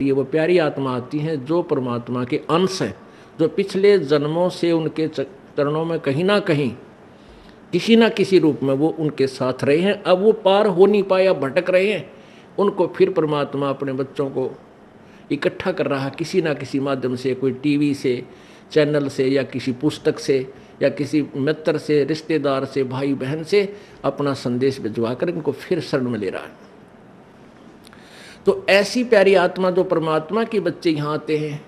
ये वो प्यारी आत्मा आती हैं जो परमात्मा के अंश हैं, जो पिछले जन्मों से उनके चरणों में कहीं ना कहीं किसी ना किसी रूप में वो उनके साथ रहे हैं। अब वो पार हो नहीं पाया, भटक रहे हैं, उनको फिर परमात्मा अपने बच्चों को इकट्ठा कर रहा है किसी ना किसी माध्यम से, कोई टीवी से, चैनल से, या किसी पुस्तक से, या किसी मित्र से, रिश्तेदार से, भाई बहन से अपना संदेश भिजवा कर इनको फिर शरण में ले रहा है। तो ऐसी प्यारी आत्मा जो परमात्मा के बच्चे यहाँ आते हैं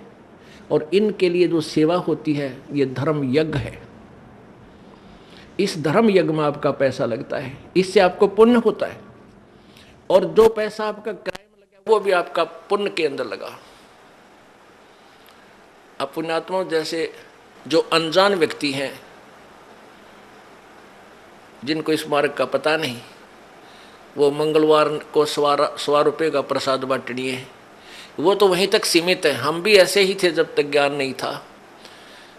और इनके लिए जो सेवा होती है, ये धर्म यज्ञ है। इस धर्म यज्ञ में आपका पैसा लगता है, इससे आपको पुण्य होता है, और जो पैसा आपका किराए में लगा वो भी आपका पुण्य के अंदर लगा। अब पुण्यात्मा जैसे जो अनजान व्यक्ति हैं, जिनको इस मार्ग का पता नहीं, वो मंगलवार को 100 रुपये का प्रसाद बांटनी है, वो तो वहीं तक सीमित है। हम भी ऐसे ही थे जब तक ज्ञान नहीं था।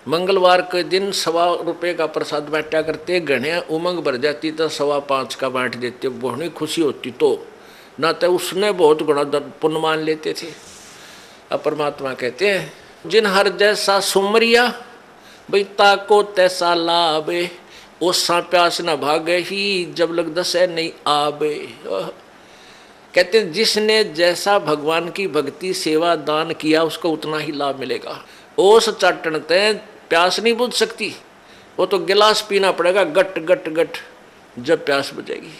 मंगलवार के दिन 100 रुपये का प्रसाद बांटा करते, घने उमंग भर जाती तो 5.25 का बांट देते, बहुत खुशी होती। तो ना तो उसने बहुत गुणा पुण्य मान लेते थे। अब परमात्मा कहते हैं, जिन हर जैसा सुमरिया भाई ताको तैसा लाभे, ओसा प्यास न भागे ही जब लग दसे नहीं आबे। कहते हैं जिसने जैसा भगवान की भक्ति सेवा दान किया उसको उतना ही लाभ मिलेगा। ओस चाटन ते प्यास नहीं बुझ सकती, वो तो गिलास पीना पड़ेगा गट गट गट जब प्यास बुझेगी।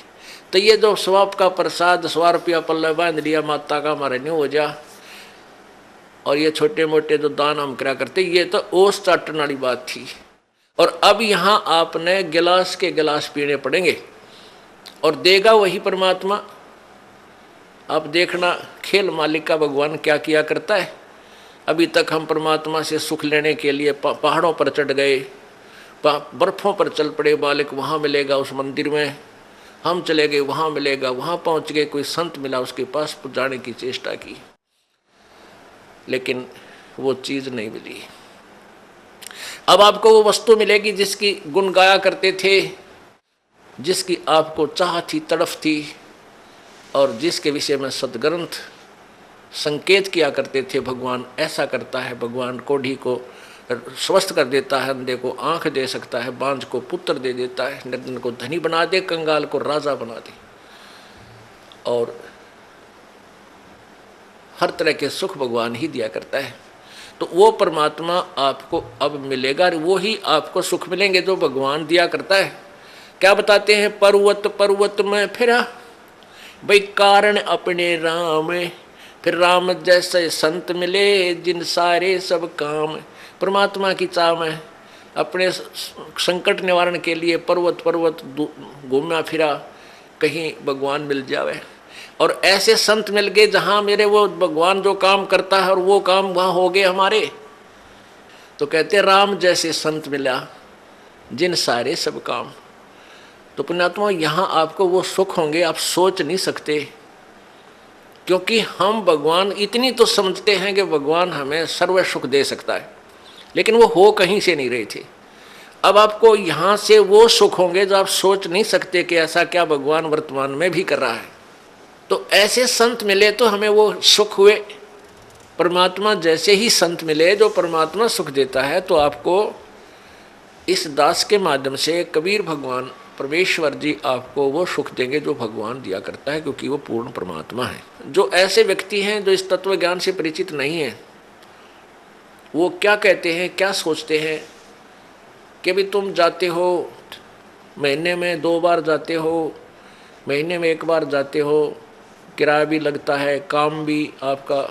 तो ये जो स्वाप का प्रसाद 100 रुपया पल्ले बांध लिया माता का हमारे नहीं हो जा, और ये छोटे मोटे जो दान हम करा करते, ये तो ओस चाटन वाली बात थी। और अब यहाँ आपने गिलास के गिलास पीने पड़ेंगे, और देगा वही परमात्मा। आप देखना खेल मालिक का भगवान क्या किया करता है। अभी तक हम परमात्मा से सुख लेने के लिए पहाड़ों पर चढ़ गए, बर्फों पर चल पड़े, मालिक वहाँ मिलेगा उस मंदिर में, हम चले गए वहाँ मिलेगा, वहाँ पहुँच गए, कोई संत मिला उसके पास जाने की चेष्टा की, लेकिन वो चीज़ नहीं मिली। अब आपको वो वस्तु मिलेगी जिसकी गुण गाया करते थे, जिसकी आपको चाह थी, तड़फ थी, और जिसके विषय में सदग्रंथ संकेत किया करते थे। भगवान ऐसा करता है, भगवान कोढ़ी को स्वस्थ कर देता है, अंधे को आंख दे सकता है, बांझ को पुत्र दे देता है, निर्धन को धनी बना दे, कंगाल को राजा बना दे, और हर तरह के सुख भगवान ही दिया करता है। तो वो परमात्मा आपको अब मिलेगा, वो ही आपको सुख मिलेंगे जो भगवान दिया करता है। क्या बताते हैं, पर्वत पर्वत में फिरा भाई कारण अपने राम, फिर राम जैसे संत मिले जिन सारे सब काम। परमात्मा की चाह में अपने संकट निवारण के लिए पर्वत पर्वत घूमा फिरा, कहीं भगवान मिल जावे, और ऐसे संत मिल गए जहाँ मेरे वो भगवान जो काम करता है और वो काम वहाँ हो गए हमारे। तो कहते राम जैसे संत मिला जिन सारे सब काम। तो पुण्यात्मा यहाँ आपको वो सुख होंगे आप सोच नहीं सकते, क्योंकि हम भगवान इतनी तो समझते हैं कि भगवान हमें सर्व सुख दे सकता है, लेकिन वो हो कहीं से नहीं रहे थे। अब आपको यहाँ से वो सुख होंगे जो आप सोच नहीं सकते कि ऐसा क्या भगवान वर्तमान में भी कर रहा है। तो ऐसे संत मिले तो हमें वो सुख हुए। परमात्मा जैसे ही संत मिले जो परमात्मा सुख देता है, तो आपको इस दास के माध्यम से कबीर भगवान परमेश्वर जी आपको वो सुख देंगे जो भगवान दिया करता है, क्योंकि वो पूर्ण परमात्मा है। जो ऐसे व्यक्ति हैं जो इस तत्व ज्ञान से परिचित नहीं हैं, वो क्या कहते हैं, क्या सोचते हैं कि भी तुम जाते हो, महीने में 2 बार जाते हो, महीने में 1 बार जाते हो, किराया भी लगता है, काम भी आपका,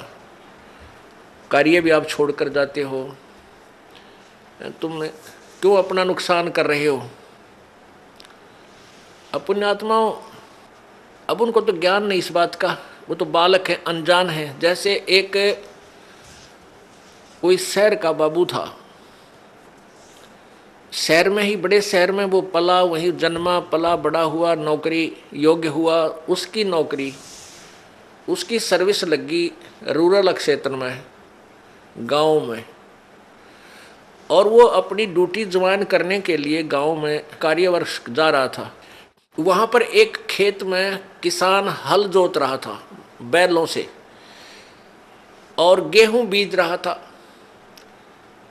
कार्य भी आप छोड़कर जाते हो, तुम क्यों अपना नुकसान कर रहे हो। अब पुण्यात्माओं, अब उनको तो ज्ञान नहीं इस बात का, वो तो बालक है, अनजान है। जैसे एक कोई शहर का बाबू था, शहर में ही, बड़े शहर में वो पला, वहीं जन्मा पला, बड़ा हुआ, नौकरी योग्य हुआ, उसकी नौकरी, उसकी सर्विस लगी रूरल क्षेत्र में, गांव में, और वो अपनी ड्यूटी ज्वाइन करने के लिए गांव में कार्यवर्ष जा रहा था। वहाँ पर एक खेत में किसान हल जोत रहा था बैलों से। और गेहूं बीज रहा था।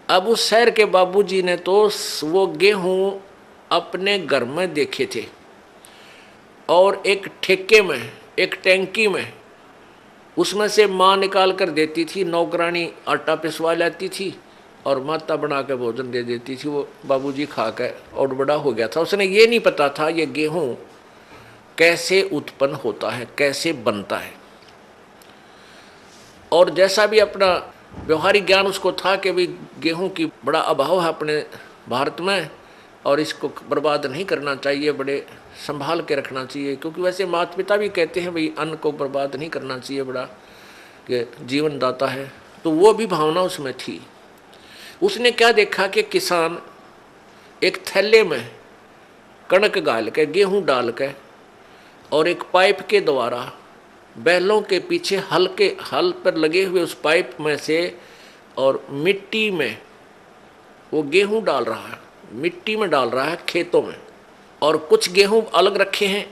अब उस शहर के बाबूजी ने तो वो गेहूं अपने घर में देखे थे और एक ठेके में, एक टैंकी में, उसमें से माँ निकाल कर देती थी, नौकरानी आटा पिसवा लाती थी और माता बना के भोजन दे देती थी। वो बाबूजी खा कर और बड़ा हो गया था। उसने ये नहीं पता था ये गेहूं कैसे उत्पन्न होता है, कैसे बनता है। और जैसा भी अपना व्यवहारिक ज्ञान उसको था कि भाई गेहूं की बड़ा अभाव है अपने भारत में और इसको बर्बाद नहीं करना चाहिए, बड़े संभाल के रखना चाहिए, क्योंकि वैसे माता पिता भी कहते हैं भाई अन्न को बर्बाद नहीं करना चाहिए, बड़ा कि जीवन दाता है। तो वो भी भावना उसमें थी। उसने क्या देखा कि किसान एक थैले में कणक गाल के, गेहूं डाल के और एक पाइप के द्वारा बैलों के पीछे हल पर लगे हुए उस पाइप में से और मिट्टी में वो गेहूं डाल रहा है, मिट्टी में डाल रहा है खेतों में। और कुछ गेहूं अलग रखे हैं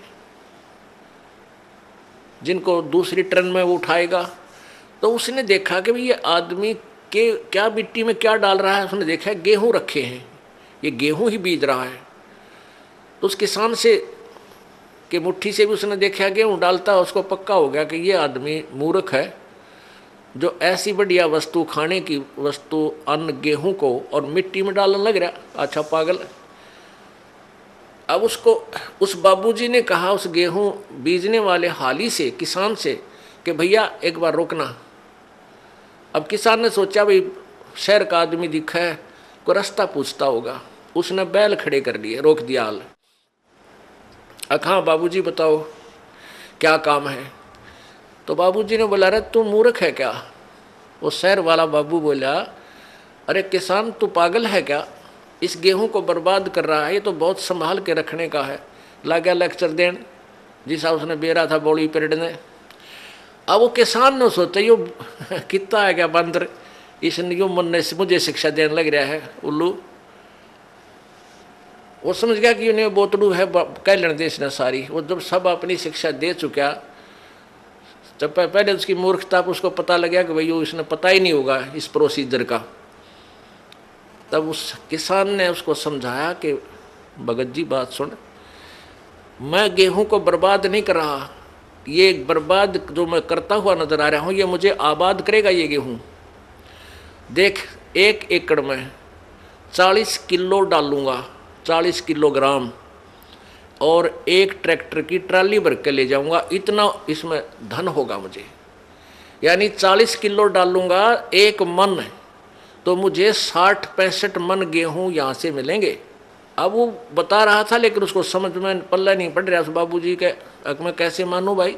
जिनको दूसरी ट्रेन में वो उठाएगा। तो उसने देखा कि भाई ये आदमी के क्या मिट्टी में क्या डाल रहा है। उसने देखा गेहूं रखे हैं, ये गेहूं ही बीज रहा है। तो उस किसान से कि मुट्ठी से भी उसने देखा गेहूं डालता, उसको पक्का हो गया कि ये आदमी मूर्ख है जो ऐसी बढ़िया वस्तु, खाने की वस्तु, अन्न, गेहूं को और मिट्टी में डालने लग रहा, अच्छा पागल। अब उसको उस बाबूजी ने कहा उस गेहूं बीजने वाले हाली से, किसान से, कि भैया एक बार रोकना। अब किसान ने सोचा भाई शहर का आदमी दिखा है, कोई रास्ता पूछता होगा। उसने बैल खड़े कर लिए, रोक दिया हाल। हाँ बाबूजी बताओ क्या काम है। तो बाबूजी ने बोला अरे तू मूर्ख है क्या। वो शहर वाला बाबू बोला अरे किसान तू पागल है क्या, इस गेहूं को बर्बाद कर रहा है, ये तो बहुत संभाल के रखने का है। लगा लेक्चर देन जिसा उसने बेरा था बॉडी पीरियड ने। अब वो किसान ने सोचा यो कितना है क्या बंदर, इसने यो मन ने मुझे शिक्षा देने लग रहा है उल्लू। वो समझ गया कि उन्हें बोतड़ू है कह लेने दे इसने सारी। वो जब सब अपनी शिक्षा दे चुका, जब पहले उसकी मूर्खता पर उसको पता लग गया कि भाई वो इसने पता ही नहीं होगा इस प्रोसीजर का, तब उस किसान ने उसको समझाया कि भगत जी बात सुन, मैं गेहूं को बर्बाद नहीं कर रहा, ये बर्बाद जो मैं करता हुआ नजर आ रहा हूँ ये मुझे आबाद करेगा। ये गेहूं देख 1 एकड़ में 40 किलो डालूंगा, 40 किलोग्राम, और एक ट्रैक्टर की ट्राली भर के ले जाऊंगा, इतना इसमें धन होगा मुझे। यानी 40 किलो डालूंगा 1 मन, तो मुझे 60-65 मन गेहूं यहाँ से मिलेंगे। अब वो बता रहा था लेकिन उसको समझ में पल्ला नहीं पड़ रहा उस बाबूजी के। अब मैं कैसे मानूं भाई,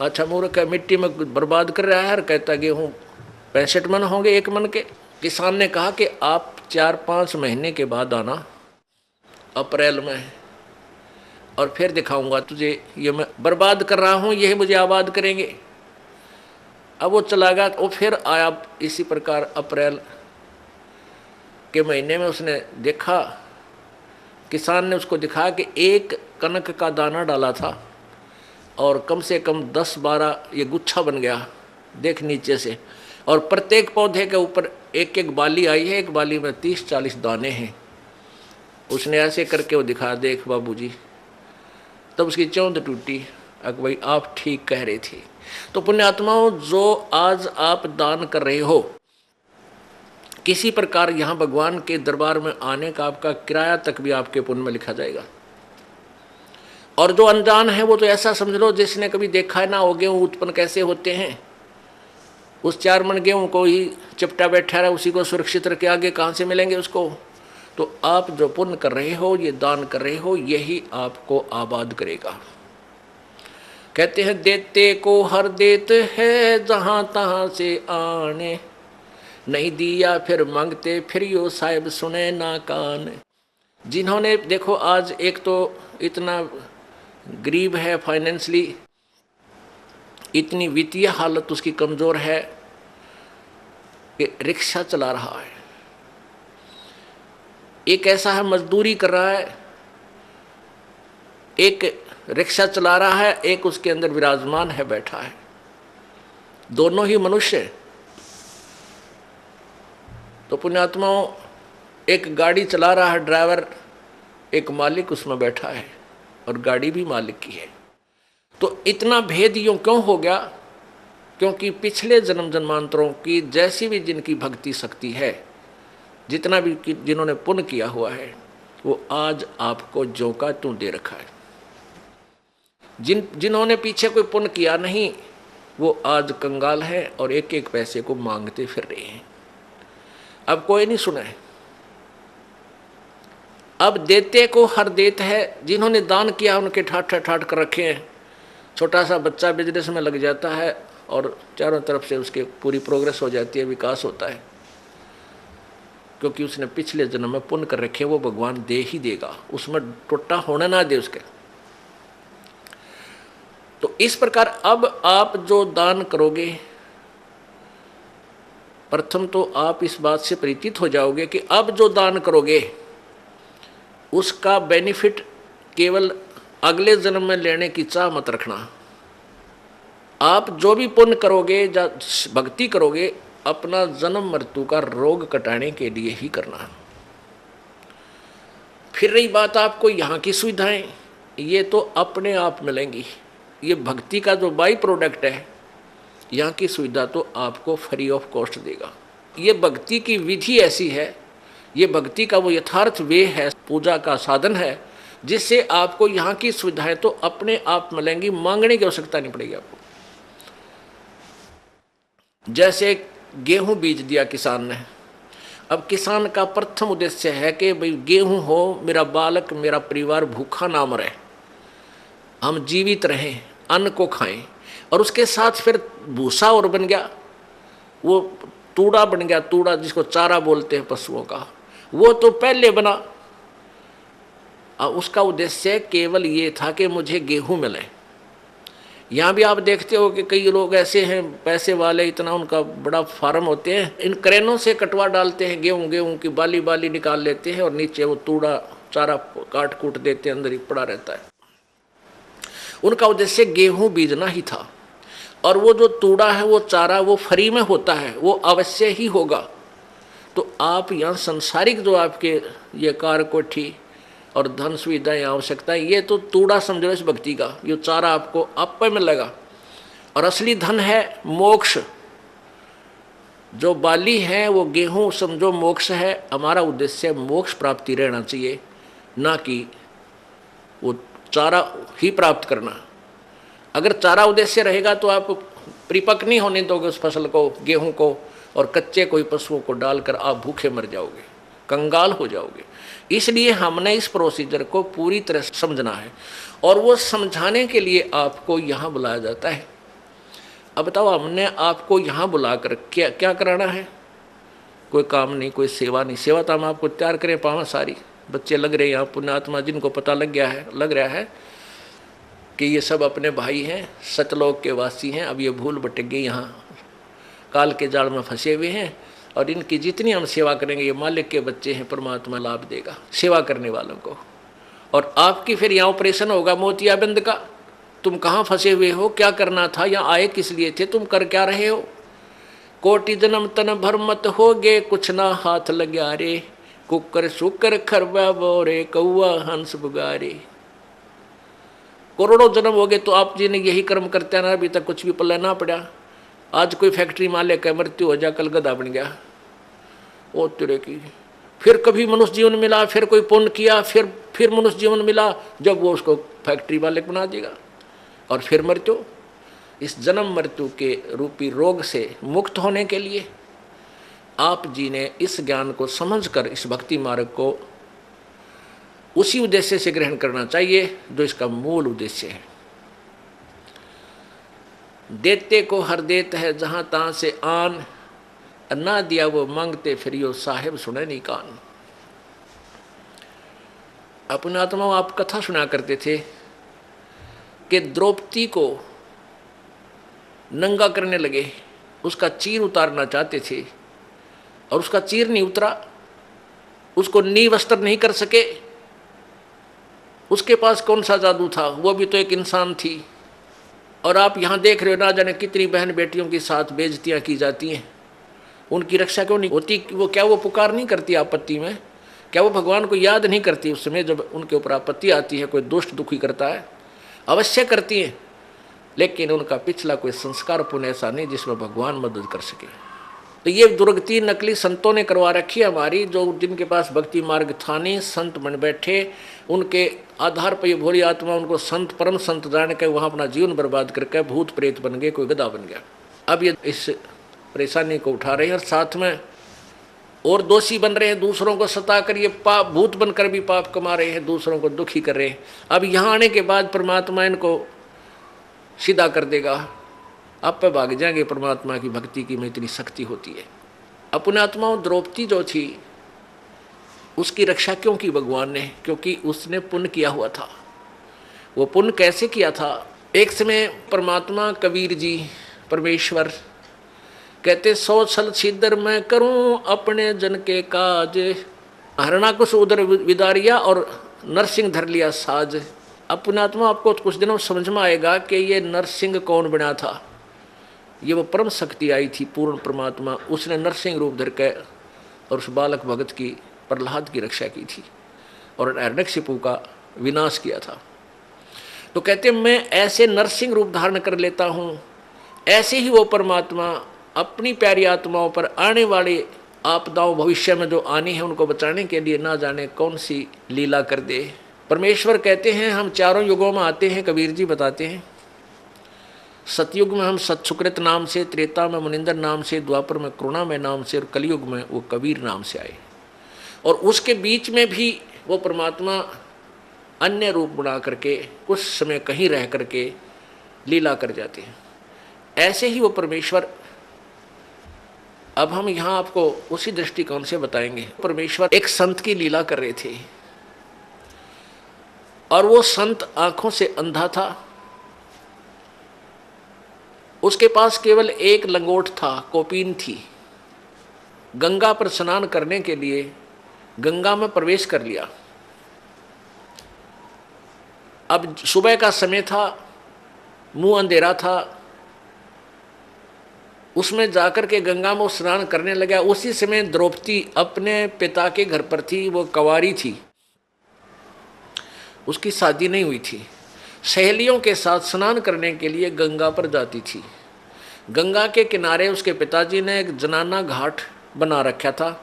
अच्छा मूर्ख है, मिट्टी में बर्बाद कर रहा है और कहता गेहूं 65 मन होंगे 1 मन के। किसान ने कहा कि आप 4-5 महीने के बाद आना, अप्रैल में, और फिर दिखाऊंगा तुझे ये मैं बर्बाद कर रहा हूँ, यही मुझे आबाद करेंगे। अब वो चला गया। वो फिर आया इसी प्रकार अप्रैल के महीने में। उसने देखा, किसान ने उसको दिखाया कि 1 कनक का दाना डाला था और कम से कम 10-12 ये गुच्छा बन गया देख नीचे से, और प्रत्येक पौधे के ऊपर 1-1 बाली आई है, एक बाली में 30-40 दाने हैं। उसने ऐसे करके वो दिखा, देख बाबूजी। तब उसकी चौंध टूटी, अक भाई आप ठीक कह रहे थे। तो पुण्यात्माओं, जो आज आप दान कर रहे हो, किसी प्रकार यहाँ भगवान के दरबार में आने का आपका किराया तक भी आपके पुण्य में लिखा जाएगा। और जो अनजान है वो तो ऐसा समझ लो जिसने कभी देखा ना हो गेहूँ उत्पन्न कैसे होते हैं, उस 4 मन गेहूँ को ही चिपटा बैठा रहा, उसी को सुरक्षित रखे, आगे कहाँ से मिलेंगे उसको। तो आप जो पुण्य कर रहे हो, ये दान कर रहे हो, यही आपको आबाद करेगा। कहते हैं देते को हर देते है जहाँ तहाँ से आने, नहीं दिया फिर मांगते फिर यो साहिब सुने ना कान। जिन्होंने देखो आज एक तो इतना गरीब है, फाइनेंशियली इतनी वित्तीय हालत उसकी कमज़ोर है कि रिक्शा चला रहा है, एक ऐसा है मजदूरी कर रहा है, एक रिक्शा चला रहा है, एक उसके अंदर विराजमान है, बैठा है। दोनों ही मनुष्य, तो पुण्यात्माओं, एक गाड़ी चला रहा है ड्राइवर, एक मालिक उसमें बैठा है और गाड़ी भी मालिक की है। तो इतना भेद यूं क्यों हो गया? क्योंकि पिछले जन्म जन्मांतरों की जैसी भी जिनकी भक्ति शक्ति है, जितना भी जिन्होंने पुण्य किया हुआ है, वो आज आपको ज्यों का त्यों दे रखा है। जिन्होंने पीछे कोई पुण्य किया नहीं, वो आज कंगाल है और एक एक पैसे को मांगते फिर रहे हैं। अब कोई नहीं सुना है। अब देते को हर देत है। जिन्होंने दान किया उनके ठाठ ठाठ कर रखे हैं। छोटा सा बच्चा बिजनेस में लग जाता है और चारों तरफ से उसके पूरी प्रोग्रेस हो जाती है, विकास होता है, क्योंकि उसने पिछले जन्म में पुण्य कर रखे, वो भगवान दे ही देगा, उसमें टोटा होना ना दे उसके। तो इस प्रकार अब आप जो दान करोगे, प्रथम तो आप इस बात से परिचित हो जाओगे कि अब जो दान करोगे उसका बेनिफिट केवल अगले जन्म में लेने की चाह मत रखना। आप जो भी पुण्य करोगे, भक्ति करोगे, अपना जन्म मृत्यु का रोग कटाने के लिए ही करना। फिर रही बात आपको यहाँ की सुविधाएं, ये तो अपने आप मिलेंगी। ये भक्ति का जो बाई प्रोडक्ट है, यहाँ की सुविधा तो आपको फ्री ऑफ कॉस्ट देगा। ये भक्ति की विधि ऐसी है, ये भक्ति का वो यथार्थ वे है, पूजा का साधन है, जिससे आपको यहाँ की सुविधाएं तो अपने आप मिलेंगी, मांगने की आवश्यकता नहीं पड़ेगी आपको। जैसे गेहूं बीज दिया किसान ने। अब किसान का प्रथम उद्देश्य है कि भाई गेहूं हो, मेरा बालक, मेरा परिवार भूखा ना मरे, हम जीवित रहें, अन्न को खाएं। और उसके साथ फिर भूसा और बन गया, वो तूड़ा बन गया, तूड़ा जिसको चारा बोलते हैं पशुओं का, वो तो पहले बना। उसका उद्देश्य केवल ये था कि मुझे गेहूं मिले। यहाँ भी आप देखते हो कि कई लोग ऐसे हैं पैसे वाले, इतना उनका बड़ा फार्म होते हैं, इन क्रेनों से कटवा डालते हैं, गेहूं की बाली बाली निकाल लेते हैं और नीचे वो तूड़ा चारा काट कूट देते हैं, अंदर ही पड़ा रहता है। उनका उद्देश्य गेहूं बीजना ही था। और वो जो तूड़ा है, वो चारा, वो फ्री में होता है, वो अवश्य ही होगा। तो आप यहाँ संसारिक जो आपके ये कार कोठी और धन सुविधाएं आवश्यकता, ये तो तूड़ा समझो इस भक्ति का। ये चारा आपको आप पे मिलेगा और असली धन है मोक्ष। जो बाली है वो गेहूं समझो मोक्ष है। हमारा उद्देश्य मोक्ष प्राप्ति रहना चाहिए, ना कि वो चारा ही प्राप्त करना। अगर चारा उद्देश्य रहेगा तो आप परिपक्व नहीं होने दोगे उस फसल को, गेहूं को, और कच्चे कोई पशुओं को डालकर आप भूखे मर जाओगे, कंगाल हो जाओगे। इसलिए हमने इस प्रोसीजर को पूरी तरह समझना है और वो समझाने के लिए आपको यहाँ बुलाया जाता है। अब बताओ, हमने आपको यहाँ बुलाकर क्या क्या कराना है? कोई काम नहीं, कोई सेवा नहीं। सेवा तो हम आपको तैयार करें पावा सारी, बच्चे लग रहे हैं यहाँ, पुण्यात्मा जिनको पता लग रहा है कि ये सब अपने भाई हैं, सतलोक के वासी हैं। अब ये भूल भटक गई, यहाँ काल के जाल में फंसे हुए हैं और इनकी जितनी हम सेवा करेंगे, ये मालिक के बच्चे हैं, परमात्मा लाभ देगा सेवा करने वालों को। और आपकी फिर यहाँ ऑपरेशन होगा मोतियाबिंद का। तुम कहाँ फंसे हुए हो, क्या करना था, यहाँ आए किस लिए थे, तुम कर क्या रहे हो? कोटि जन्म तन भर मत होगे, कुछ ना हाथ लग्या रे, कुकर शुकर खरबा बोरे, कौआ हंस बुगारे। करोड़ों जन्म हो गए तो आप जी ने यही कर्म करते ना, अभी तक कुछ भी पल्ला ना पड़ा। आज कोई फैक्ट्री मालिक है, मृत्यु हो जा, कल गधा बन गया, ओ तेरे की। फिर कभी मनुष्य जीवन मिला, फिर कोई पुण्य किया, फिर मनुष्य जीवन मिला, जब वो उसको फैक्ट्री मालिक बना देगा और फिर मृत्यु। इस जन्म मृत्यु के रूपी रोग से मुक्त होने के लिए आप जी ने इस ज्ञान को समझकर इस भक्ति मार्ग को उसी उद्देश्य से ग्रहण करना चाहिए जो इसका मूल उद्देश्य है। देते को हर देत है, जहां तहां से आन, ना दिया वो मांगते फिरियो, साहेब सुने नहीं कान। अपने आत्मा आप कथा सुना करते थे कि द्रौपदी को नंगा करने लगे, उसका चीर उतारना चाहते थे और उसका चीर नहीं उतरा, उसको नी वस्त्र नहीं कर सके। उसके पास कौन सा जादू था, वो भी तो एक इंसान थी। और आप यहाँ देख रहे हो ना जाने कितनी बहन बेटियों के साथ बेइज्जतियाँ की जाती हैं, उनकी रक्षा क्यों नहीं होती? वो क्या वो पुकार नहीं करती आपत्ति में? क्या वो भगवान को याद नहीं करती उस समय जब उनके ऊपर आपत्ति आती है, कोई दुष्ट दुखी करता है? अवश्य करती हैं, लेकिन उनका पिछला कोई संस्कार पुण्य ऐसा नहीं जिसमें भगवान मदद कर सके। तो ये दुर्गति नकली संतों ने करवा रखी है हमारी, जो जिनके पास भक्ति मार्ग था नहीं, संत बन बैठे, उनके आधार पर ये भोली आत्मा उनको संत परम संत जान के वहाँ अपना जीवन बर्बाद करके भूत प्रेत बन गए, कोई गधा बन गया। अब ये इस परेशानी को उठा रहे हैं और साथ में और दोषी बन रहे हैं, दूसरों को सता कर ये पाप भूत बनकर भी पाप कमा रहे हैं, दूसरों को दुखी कर रहे हैं। अब यहाँ आने के बाद परमात्मा इनको सीधा कर देगा, आप पे भाग जाएंगे। परमात्मा की भक्ति की में इतनी शक्ति होती है। अपने आत्माओं द्रौपदी जो थी उसकी रक्षा क्यों की भगवान ने? क्योंकि उसने पुण्य किया हुआ था। वो पुण्य कैसे किया था? एक समय परमात्मा कबीर जी परमेश्वर कहते 100 छल छिद्र मैं करूं अपने जन के काज, हरणाकुश उदर विदारिया और नरसिंह धर लिया साज। अपने आत्मा आपको कुछ दिनों समझ में आएगा कि ये नरसिंह कौन बना था। ये वो परम शक्ति आई थी पूर्ण परमात्मा, उसने नरसिंह रूप धर के और उस बालक भगत की प्रहलाद की रक्षा की थी और हिरण्यकशिपु का विनाश किया था। तो कहते मैं ऐसे नरसिंह रूप धारण कर लेता हूँ, ऐसे ही वो परमात्मा अपनी प्यारी आत्माओं पर आने वाले आपदाओं भविष्य में जो आनी है उनको बचाने के लिए ना जाने कौन सी लीला कर दे। परमेश्वर कहते हैं हम चारों युगों में आते हैं, कबीर जी बताते हैं। सतयुग में हम सतसुकृत नाम से, त्रेता में मुनिंदर नाम से, द्वापर में करुणामय नाम से और कलयुग में वो कबीर नाम से आए। और उसके बीच में भी वो परमात्मा अन्य रूप बना करके कुछ समय कहीं रह करके लीला कर जाते हैं। ऐसे ही वो परमेश्वर, अब हम यहाँ आपको उसी दृष्टिकोण से बताएंगे। परमेश्वर एक संत की लीला कर रहे थे और वो संत आंखों से अंधा था, उसके पास केवल एक लंगोट था, कोपीन थी। गंगा पर स्नान करने के लिए गंगा में प्रवेश कर लिया। अब सुबह का समय था, मुंह अंधेरा था, उसमें जाकर के गंगा में स्नान करने लगा। उसी समय द्रौपदी अपने पिता के घर पर थी, वो कंवारी थी, उसकी शादी नहीं हुई थी। सहेलियों के साथ स्नान करने के लिए गंगा पर जाती थी। गंगा के किनारे उसके पिताजी ने एक जनाना घाट बना रखा था,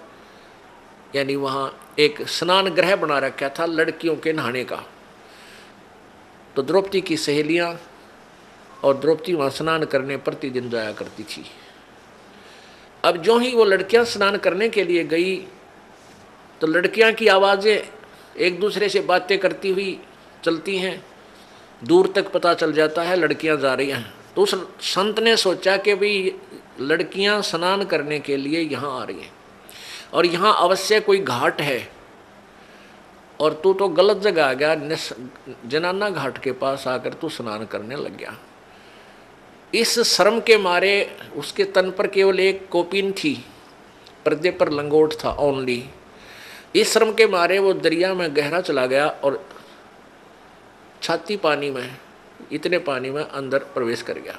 यानी वहाँ एक स्नान गृह बना रखा था लड़कियों के नहाने का। तो द्रौपदी की सहेलियाँ और द्रौपदी वहाँ स्नान करने प्रतिदिन जाया करती थी। अब जो ही वो लड़कियाँ स्नान करने के लिए गई तो लड़कियाँ की आवाज़ें एक दूसरे से बातें करती हुई चलती हैं, दूर तक पता चल जाता है लड़कियां जा रही हैं। तो उस संत ने सोचा कि भाई लड़कियां स्नान करने के लिए यहाँ आ रही हैं और यहाँ अवश्य कोई घाट है और तू तो गलत जगह आ गया, जनाना घाट के पास आकर तू स्नान करने लग गया। इस शर्म के मारे उसके तन पर केवल एक कोपीन थी, पर्दे पर लंगोट था ओनली। इस श्रम के मारे वो दरिया में गहरा चला गया और छाती पानी में, इतने पानी में अंदर प्रवेश कर गया।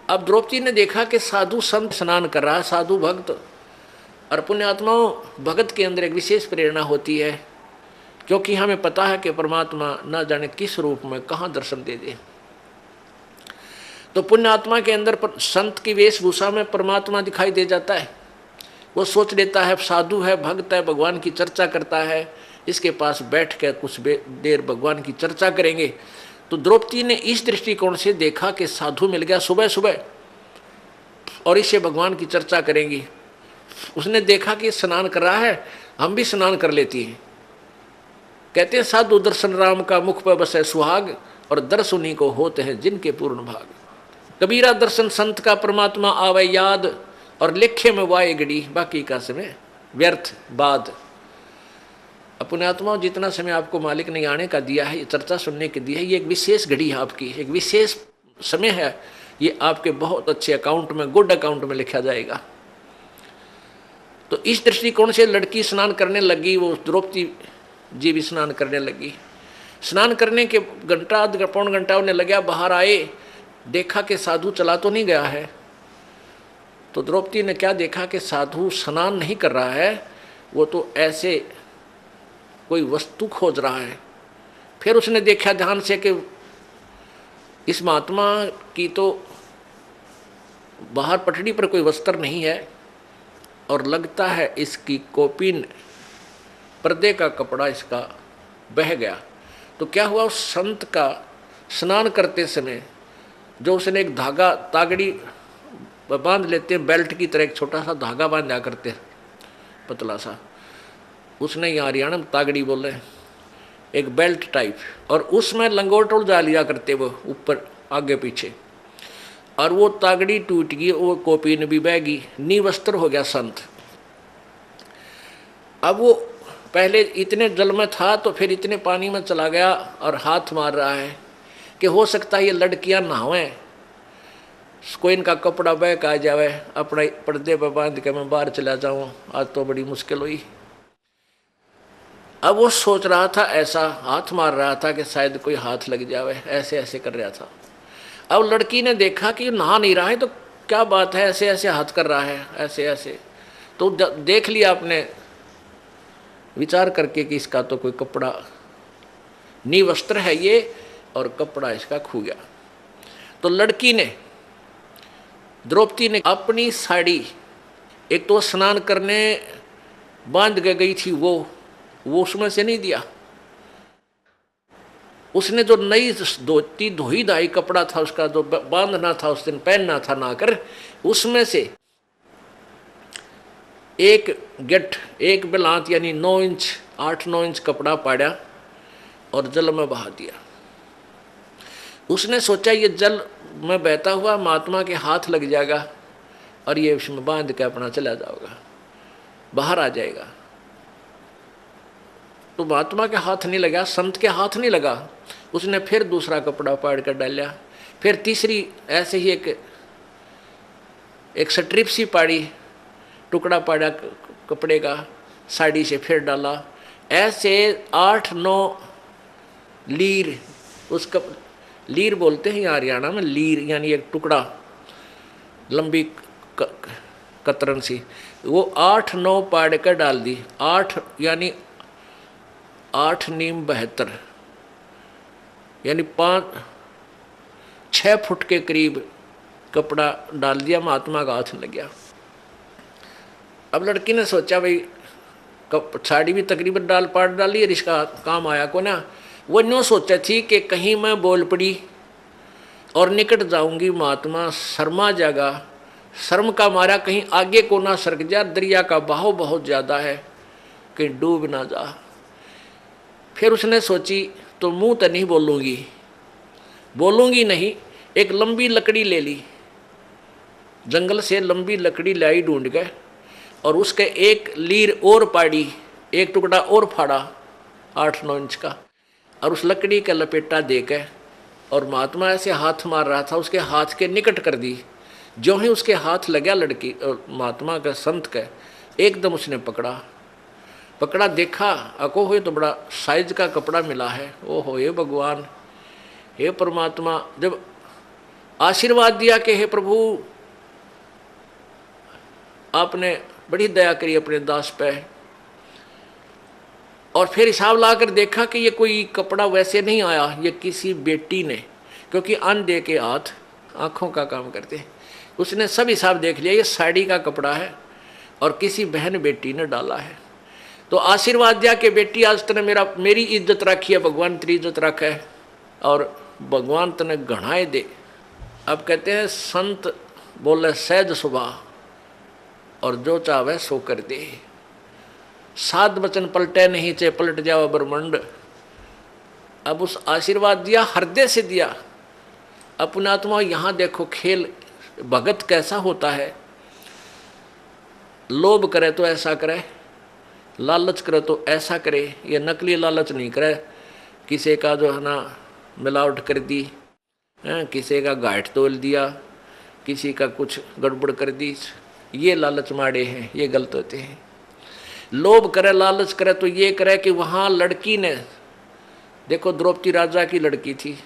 अब द्रौपदी ने देखा कि साधु संत स्नान कर रहा है, साधु भक्त। और पुण्यात्माओं, भगत के अंदर एक विशेष प्रेरणा होती है, क्योंकि हमें पता है कि परमात्मा ना जाने किस रूप में कहाँ दर्शन दे दे। तो पुण्यात्मा के अंदर संत की वेशभूषा में परमात्मा दिखाई दे जाता है। वो सोच लेता है साधु है, भक्त है, भगवान की चर्चा करता है, इसके पास बैठ कर कुछ देर भगवान की चर्चा करेंगे। तो द्रौपदी ने इस दृष्टिकोण से देखा कि साधु मिल गया सुबह सुबह और इससे भगवान की चर्चा करेंगी। उसने देखा कि स्नान कर रहा है, हम भी स्नान कर लेती हैं। कहते हैं साधु दर्शन राम का मुख पर बसे सुहाग और दर्श उन्हीं को होते हैं जिनके पूर्ण भाग। कबीरा दर्शन संत का परमात्मा आवे याद और लेखे में वाए घड़ी बाकी का समय व्यर्थ बाद। अपने आत्माओं, जितना समय आपको मालिक ने आने का दिया है, ये चर्चा सुनने की दी है, ये एक विशेष घड़ी है आपकी, एक विशेष समय है। ये आपके बहुत अच्छे अकाउंट में, गुड अकाउंट में लिखा जाएगा। तो इस दृष्टिकोण से लड़की स्नान करने लगी, वो द्रौपदी जी भी स्नान करने लगी। स्नान करने के घंटा आध पौन घंटा उन्हें लगा, बाहर आए, देखा कि साधु चला तो नहीं गया है। तो द्रौपदी ने क्या देखा कि साधु स्नान नहीं कर रहा है, वो तो ऐसे कोई वस्तु खोज रहा है। फिर उसने देखा ध्यान से कि इस महात्मा की तो बाहर पटड़ी पर कोई वस्त्र नहीं है और लगता है इसकी कोपिन पर्दे का कपड़ा इसका बह गया। तो क्या हुआ, उस संत का स्नान करते समय जो उसने एक धागा तागड़ी बांध लेते हैं, बेल्ट की तरह एक छोटा सा धागा बांधा करते हैं पतला सा, उसने यहाँ हरियाणा में तागड़ी बोले, एक बेल्ट टाइप, और उसमें लंगोट उलझा लिया करते वो ऊपर आगे पीछे, और वो तागड़ी टूट गई, वो कोपीन भी बह गई, निवस्त्र हो गया संत। अब वो पहले इतने जल में था तो फिर इतने पानी में चला गया और हाथ मार रहा है कि हो सकता है ये लड़कियां नहावें, कोई इनका कपड़ा बह का आ जावे, अपना पर्दे पर बांध के मैं बाहर चला जाऊं, आज तो बड़ी मुश्किल हुई। अब वो सोच रहा था, ऐसा हाथ मार रहा था कि शायद कोई हाथ लग जावे, ऐसे ऐसे कर रहा था। अब लड़की ने देखा कि नहा नहीं रहा है तो क्या बात है, ऐसे ऐसे हाथ कर रहा है, ऐसे ऐसे, तो देख लिया आपने विचार करके कि इसका तो कोई कपड़ा निवस्त्र है ये, और कपड़ा इसका खो गया। तो लड़की ने, द्रौपदी ने अपनी साड़ी, एक तो स्नान करने बांध के गई थी वो उसमें से नहीं दिया, उसने जो नई धोती धोई धाई कपड़ा था उसका जो बांधना था उस दिन पहनना था ना कर, उसमें से एक गेट, एक बिलांत यानी 9 इंच 8-9 इंच कपड़ा पाड़ा और जल में बहा दिया। उसने सोचा ये जल में बहता हुआ महात्मा के हाथ लग जाएगा और ये उसमें बांध के अपना चला जाएगा, बाहर आ जाएगा। तो महात्मा के हाथ नहीं लगा, संत के हाथ नहीं लगा, उसने फिर दूसरा कपड़ा पाड़ कर डाला, फिर तीसरी ऐसे ही एक स्ट्रिप सी पाड़ी, टुकड़ा पाड़ा कपड़े का, साड़ी से फिर डाला, ऐसे 8-9 लीर, उसका लीर बोलते हैं यहाँ हरियाणा में, लीर यानी एक टुकड़ा लंबी कतरन सी, वो 8-9 पाड़ कर डाल दी। 8 यानी 8 नीम 72 यानी 5-6 फुट के करीब कपड़ा डाल दिया, महात्मा का हाथ लग गया। अब लड़की ने सोचा भाई साड़ी भी तकरीबन पाड़ डाली और इसका काम आया को ना, वो न्यों सोचा थी कि कहीं मैं बोल पड़ी और निकट जाऊंगी, महात्मा शर्मा जाएगा, शर्म का मारा कहीं आगे को ना सरक जा, दरिया का बहाव बहुत ज़्यादा है, कहीं डूब ना जा। फिर उसने सोची तो मुंह तो नहीं बोलूंगी नहीं, एक लंबी लकड़ी ले ली, जंगल से लंबी लकड़ी लाई ढूंढ के, और उसके एक लीर और पाड़ी, एक टुकड़ा और फाड़ा 8-9 इंच का, और उस लकड़ी का लपेटा दे के, और महात्मा ऐसे हाथ मार रहा था, उसके हाथ के निकट कर दी। जो ही उसके हाथ लगा लड़की महात्मा का संत का, एकदम उसने पकड़ा, देखा अको हो तो बड़ा साइज का कपड़ा मिला है। ओहो हे भगवान, हे परमात्मा, जब आशीर्वाद दिया कि हे प्रभु आपने बड़ी दया करी अपने दास पे, और फिर हिसाब लाकर देखा कि ये कोई कपड़ा वैसे नहीं आया, ये किसी बेटी ने, क्योंकि अंधे के हाथ आँखों का काम करते, उसने सब हिसाब देख लिया, ये साड़ी का कपड़ा है और किसी बहन बेटी ने डाला है। तो आशीर्वाद दिया कि बेटी आज तने मेरी इज्जत रखी है, भगवान तेरी इज्जत रखा है और भगवान तने घणाए दे। अब कहते हैं संत बोले सहज सुबह और जो चाहे सो कर दे, 7 वचन पलटे नहीं चे पलट जाओ ब्रह्मंड। अब उस आशीर्वाद दिया, हृदय से दिया अपना आत्मा। यहाँ देखो खेल भगत कैसा होता है, लोभ करे तो ऐसा करे, लालच करे तो ऐसा करे, ये नकली लालच नहीं करे, किसी का जो है ना मिलावट कर दी, किसी का घाट तोल दिया, किसी का कुछ गड़बड़ कर दी, ये लालच माड़े हैं, ये गलत होते हैं। लोभ करे लालच करे तो ये करे कि वहाँ लड़की ने देखो, द्रौपदी राजा की लड़की थी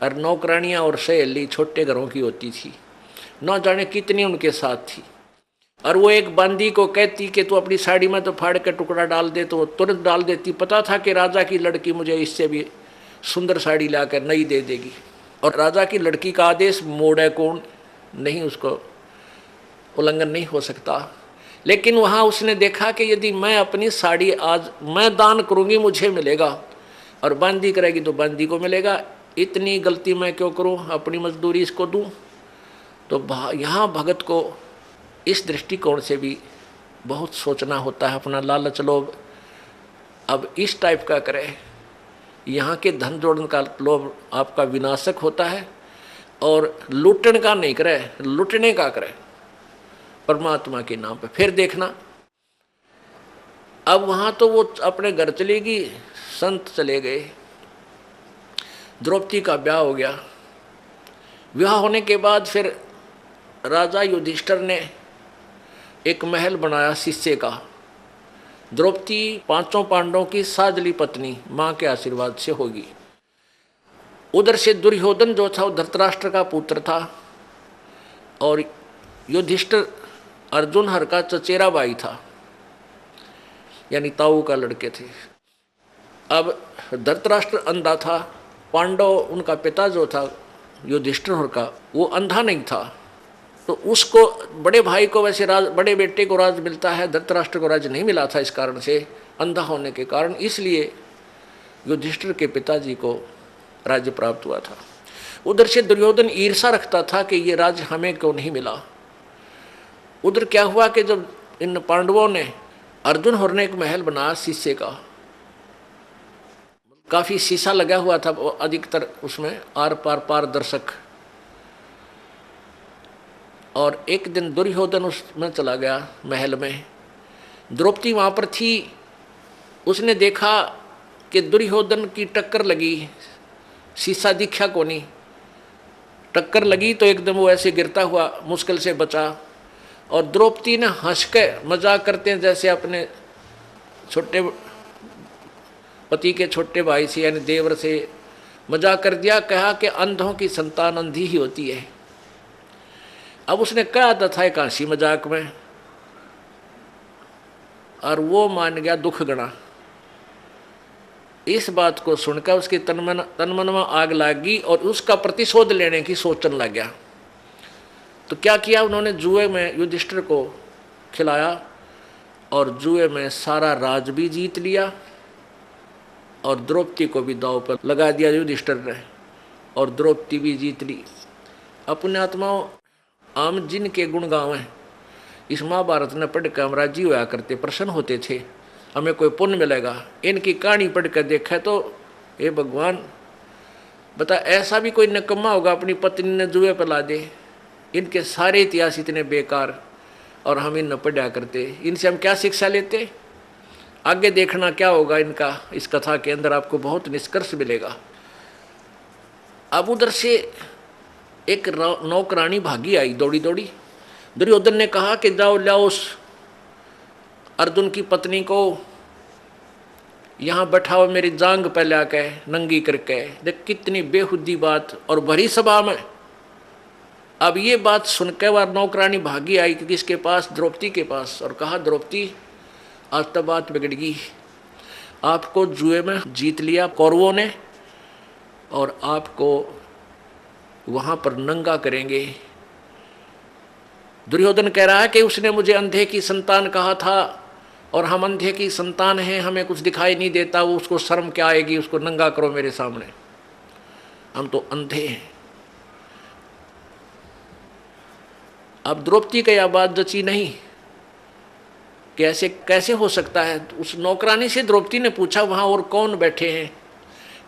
और नौकरानियाँ और सहेली छोटे घरों की होती थी, न जाने कितनी उनके साथ थी। और वो एक बांदी को कहती कि तू अपनी साड़ी में तो फाड़ के टुकड़ा डाल दे, तो वो तुरंत डाल देती। पता था कि राजा की लड़की मुझे इससे भी सुंदर साड़ी लाकर नई दे देगी, और राजा की लड़की का आदेश मोड़े कौन नहीं, उसको उल्लंघन नहीं हो सकता। लेकिन वहाँ उसने देखा कि यदि मैं अपनी साड़ी आज मैं दान करूँगी मुझे मिलेगा, और बांदी करेगी तो बांदी को मिलेगा, इतनी गलती मैं क्यों करूँ, अपनी मजदूरी इसको दूँ। तो यहाँ भगत को इस दृष्टिकोण से भी बहुत सोचना होता है। अपना लालच लोभ अब इस टाइप का करे, यहाँ के धन जोड़ने का लोभ आपका विनाशक होता है, और लूटने का नहीं करे, लूटने का करे परमात्मा के नाम पे। फिर देखना, अब वहाँ तो वो अपने घर चलेगी, संत चले गए, द्रौपदी का ब्याह हो गया। विवाह होने के बाद फिर राजा युधिष्ठिर ने एक महल बनाया शिष्य का। द्रौपदी पांचों पांडवों की साजली पत्नी माँ के आशीर्वाद से होगी। उधर से दुर्योधन जो था वो धृतराष्ट्र का पुत्र था, और युधिष्ठिर अर्जुन हर का चचेरा भाई था, यानी ताऊ का लड़के थे। अब धृतराष्ट्र अंधा था, पांडव उनका पिता जो था युधिष्ठिर का वो अंधा नहीं था, तो उसको बड़े भाई को वैसे राज, बड़े बेटे को राज मिलता है, धृतराष्ट्र को राज नहीं मिला था इस कारण से, अंधा होने के कारण। इसलिए युधिष्ठिर के पिताजी को राज्य प्राप्त हुआ था। उधर से दुर्योधन ईर्षा रखता था कि ये राज्य हमें क्यों नहीं मिला। उधर क्या हुआ कि जब इन पांडवों ने अर्जुन हर ने एक महल बनाया शीशे का, काफी शीशा लगा हुआ था अधिकतर उसमें, आर पार पारदर्शक। और एक दिन दुर्योधन उसमें चला गया महल में, द्रौपदी वहाँ पर थी। उसने देखा कि दुर्योधन की टक्कर लगी, शीशा दिखा को नहीं, टक्कर लगी तो एकदम वो ऐसे गिरता हुआ मुश्किल से बचा। और द्रौपदी ने हंस के मजाक करते हैं जैसे अपने छोटे पति के छोटे भाई से यानी देवर से मजाक कर दिया, कहा कि अंधों की संतान अंधी ही होती है। अब उसने कहा था एक हंसी मजाक में, और वो मान गया दुख गणा। इस बात को सुनकर उसके तनमन में आग लगी और उसका प्रतिशोध लेने की सोचने लग गया। तो क्या किया उन्होंने, जुए में युधिष्ठिर को खिलाया और जुए में सारा राज भी जीत लिया, और द्रौपदी को भी दांव पर लगा दिया युधिष्ठिर ने, और द्रौपदी भी जीत ली। अपने आत्माओं आम जिनके गुण गावें, इस महाभारत ने पढ़ कर हम राजी होया करते, प्रसन्न होते थे, हमें कोई पुण्य मिलेगा। इनकी कहानी पढ़ कर देखा तो हे भगवान बता, ऐसा भी कोई निकम्मा होगा अपनी पत्नी ने जुए पर ला दे। इनके सारे इतिहास इतने बेकार, और हम इन न पढ़ा करते, इनसे हम क्या शिक्षा लेते। आगे देखना क्या होगा इनका, इस कथा के अंदर आपको बहुत निष्कर्ष मिलेगा। अब उधर से एक नौकरानी भागी आई दौड़ी दौड़ी। दुर्योधन ने कहा कि जाओ लाओ उस अर्जुन की पत्नी को, यहाँ बैठाओ मेरी जांग पे लाके नंगी करके। देख कितनी बेहुदी बात, और भरी सभा में। अब ये बात सुनकर वह नौकरानी भागी आई कि किसके पास, द्रौपदी के पास, और कहा द्रौपदी आज तो बात बिगड़गी, आपको जुए में जीत लिया कौरवों ने, और आपको वहाँ पर नंगा करेंगे। दुर्योधन कह रहा है कि उसने मुझे अंधे की संतान कहा था, और हम अंधे की संतान हैं, हमें कुछ दिखाई नहीं देता, वो उसको शर्म क्या आएगी, उसको नंगा करो मेरे सामने, हम तो अंधे हैं। अब द्रौपदी का यह बात जची नहीं कि ऐसे कैसे हो सकता है। उस नौकरानी से द्रौपदी ने पूछा वहाँ और कौन बैठे हैं,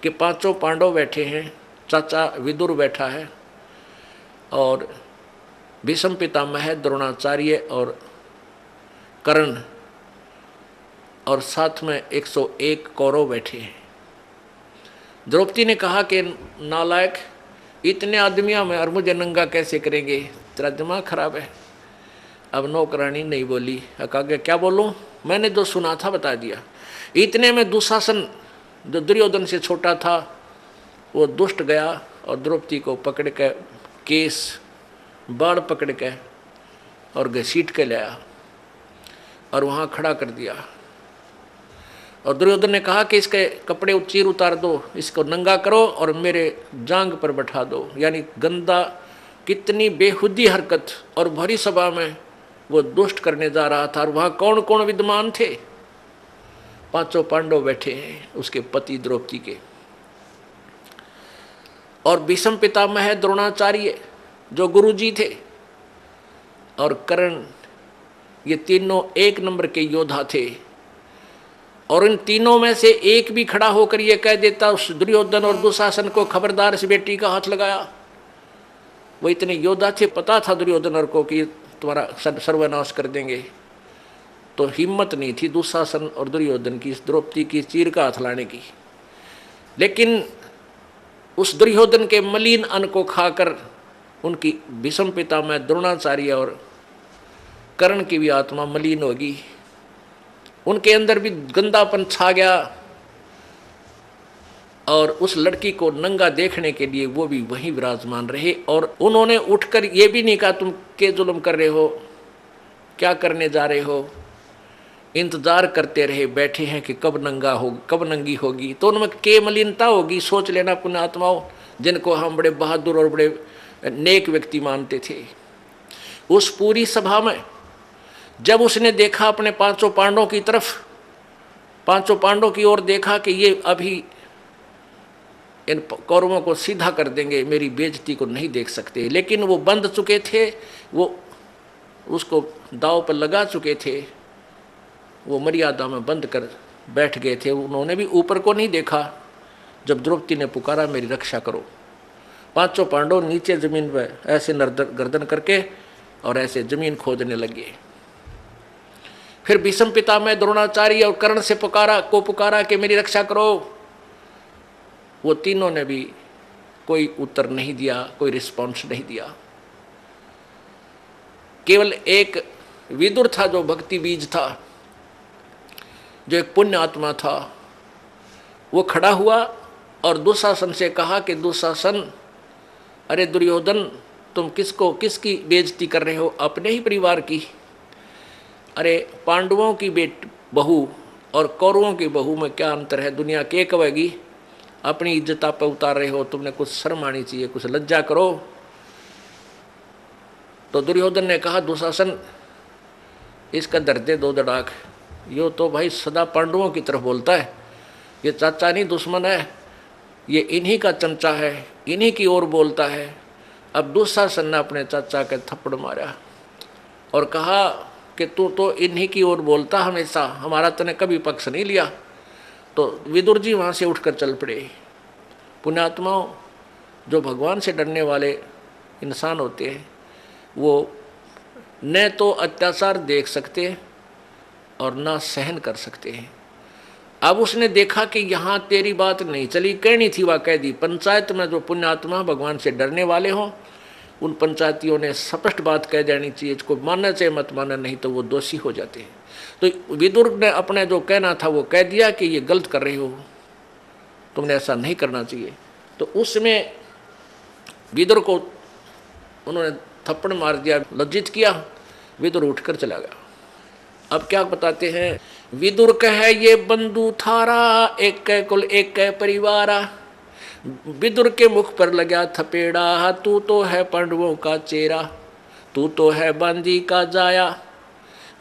कि पांचों पांडव बैठे हैं, चाचा विदुर बैठा है, और भीष्म पितामह, द्रोणाचार्य और कर्ण, और साथ में 101 कौरव बैठे हैं। द्रौपदी ने कहा कि नालायक, इतने आदमियों में और मुझे नंगा कैसे करेंगे, तेरा दिमाग खराब है। अब नौकरानी नहीं बोली, कहा क्या बोलूं, मैंने जो सुना था बता दिया। इतने में दुशासन जो दुर्योधन से छोटा था वो दुष्ट गया और द्रौपदी को पकड़ कर केस बाड़ पकड़ के और घसीट के लाया और वहाँ खड़ा कर दिया। और दुर्योधन ने कहा कि इसके कपड़े चीर उतार दो, इसको नंगा करो और मेरे जांग पर बैठा दो। यानी गंदा, कितनी बेहुदी हरकत, और भरी सभा में वो दुष्ट करने जा रहा था। और वहाँ कौन कौन विद्यमान थे? पांचों पांडव बैठे हैं, उसके पति द्रौपदी के, और भीष्म पितामह द्रोणाचार्य जो गुरुजी थे, और कर्ण, ये तीनों एक नंबर के योद्धा थे। और इन तीनों में से एक भी खड़ा होकर ये कह देता उस दुर्योधन और दुशासन को, खबरदार इस बेटी का हाथ लगाया। वो इतने योद्धा थे, पता था दुर्योधन को कि तुम्हारा सर्वनाश कर देंगे, तो हिम्मत नहीं थी दुशासन और दुर्योधन की द्रौपदी की चीर का हाथ लाने की। लेकिन उस दुर्योधन के मलिन अन्न को खाकर उनकी भीष्म पितामह द्रोणाचार्य और कर्ण की भी आत्मा मलिन होगी, उनके अंदर भी गंदापन छा गया। और उस लड़की को नंगा देखने के लिए वो भी वहीं विराजमान रहे। और उन्होंने उठकर ये भी नहीं कहा तुम क्या जुल्म कर रहे हो, क्या करने जा रहे हो। इंतजार करते रहे, बैठे हैं कि कब नंगा हो, कब नंगी होगी। तो उनमें के मलिनता होगी। सोच लेना पुण्यात्माओं, जिनको हम बड़े बहादुर और बड़े नेक व्यक्ति मानते थे। उस पूरी सभा में जब उसने देखा अपने पांचों पांडवों की तरफ, पांचों पांडवों की ओर देखा कि ये अभी इन कौरवों को सीधा कर देंगे, मेरी बेइज्जती को नहीं देख सकते। लेकिन वो बंध चुके थे, वो उसको दांव पर लगा चुके थे, वो मर्यादा में बंद कर बैठ गए थे। उन्होंने भी ऊपर को नहीं देखा। जब द्रौपदी ने पुकारा मेरी रक्षा करो, पांचों पांडव नीचे जमीन पर ऐसे गर्दन करके और ऐसे जमीन खोदने लगे। फिर भीष्म पितामह द्रोणाचार्य और कर्ण से पुकारा कि मेरी रक्षा करो। वो तीनों ने भी कोई उत्तर नहीं दिया, कोई रिस्पॉन्स नहीं दिया। केवल एक विदुर था जो भक्ति बीज था, जो एक पुण्य आत्मा था। वो खड़ा हुआ और दुशासन से कहा कि दुशासन, अरे दुर्योधन, तुम किसकी बेइज्जती कर रहे हो? अपने ही परिवार की। अरे पांडवों की बहू और कौरवों की बहू में क्या अंतर है? दुनिया क्या कहेगी? अपनी इज्जत आप पे उतार रहे हो, तुमने कुछ शर्म आनी चाहिए, कुछ लज्जा करो। तो दुर्योधन ने कहा दुशासन, इसका दर्द दो दड़ाक, यो तो भाई सदा पांडवों की तरफ बोलता है, ये चाचा नहीं दुश्मन है, ये इन्हीं का चमचा है, इन्हीं की ओर बोलता है। अब दुशासन ने अपने चाचा के थप्पड़ मारा और कहा कि तू तो इन्हीं की ओर बोलता हमेशा, हमारा तूने कभी पक्ष नहीं लिया। तो विदुर जी वहाँ से उठकर चल पड़े। पुण्यात्माओं, जो भगवान से डरने वाले इंसान होते हैं, वो न तो अत्याचार देख सकते और ना सहन कर सकते हैं। अब उसने देखा कि यहाँ तेरी बात नहीं चली, कहनी थी वह कह दी। पंचायत में जो पुण्यात्मा भगवान से डरने वाले हों, उन पंचायतियों ने स्पष्ट बात कह देनी चाहिए, इसको मानना चाहिए मत मानना, नहीं तो वो दोषी हो जाते हैं। तो विदुर ने अपने जो कहना था वो कह दिया कि ये गलत कर रहे हो, तुमने ऐसा नहीं करना चाहिए। तो उसमें विदुर को उन्होंने थप्पड़ मार दिया, लज्जित किया। विदुर उठकर चला गया। अब क्या बताते हैं, विदुर कहे ये बंधु थारा, एक कै कुल एक कै परिवारा। विदुर के मुख पर लगा थपेड़ा, तू तो है पांडवों का चेहरा, तू तो है बांदी का जाया।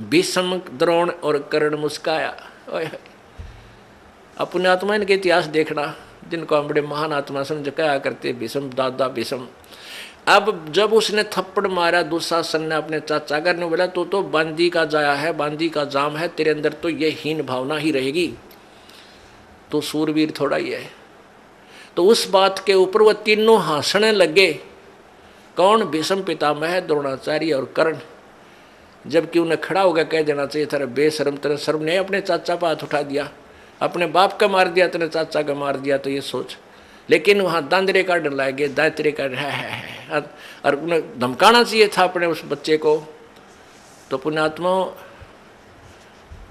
भीष्म द्रोण और कर्ण मुस्काया। अपने आत्मा इनके इतिहास देखना, जिनको हम बड़े महान आत्मा समझ कहा करते, भीष्म दादा भीष्म। अब जब उसने थप्पड़ मारा दुशासन ने अपने चाचा का, ने बोला तो बांदी का जाया है, बांदी का जाम है, तेरे अंदर तो ये हीन भावना ही रहेगी, तो सूरवीर थोड़ा ही है। तो उस बात के ऊपर वह तीनों हंसने लगे। कौन? भीष्म पितामह द्रोणाचार्य और कर्ण। जबकि उन्हें खड़ा होकर कह देना चाहिए था, बेशर्म, तेरे शर्म नहीं? अपने चाचा पर हाथ उठा दिया, अपने बाप का मार दिया, तेरे चाचा का मार दिया, तो ये सोच। लेकिन वहाँ दांदरे का डर लाए, दायत्रे का है, और उन्हें धमकाना चाहिए था अपने उस बच्चे को। तो पुण्यात्माओं,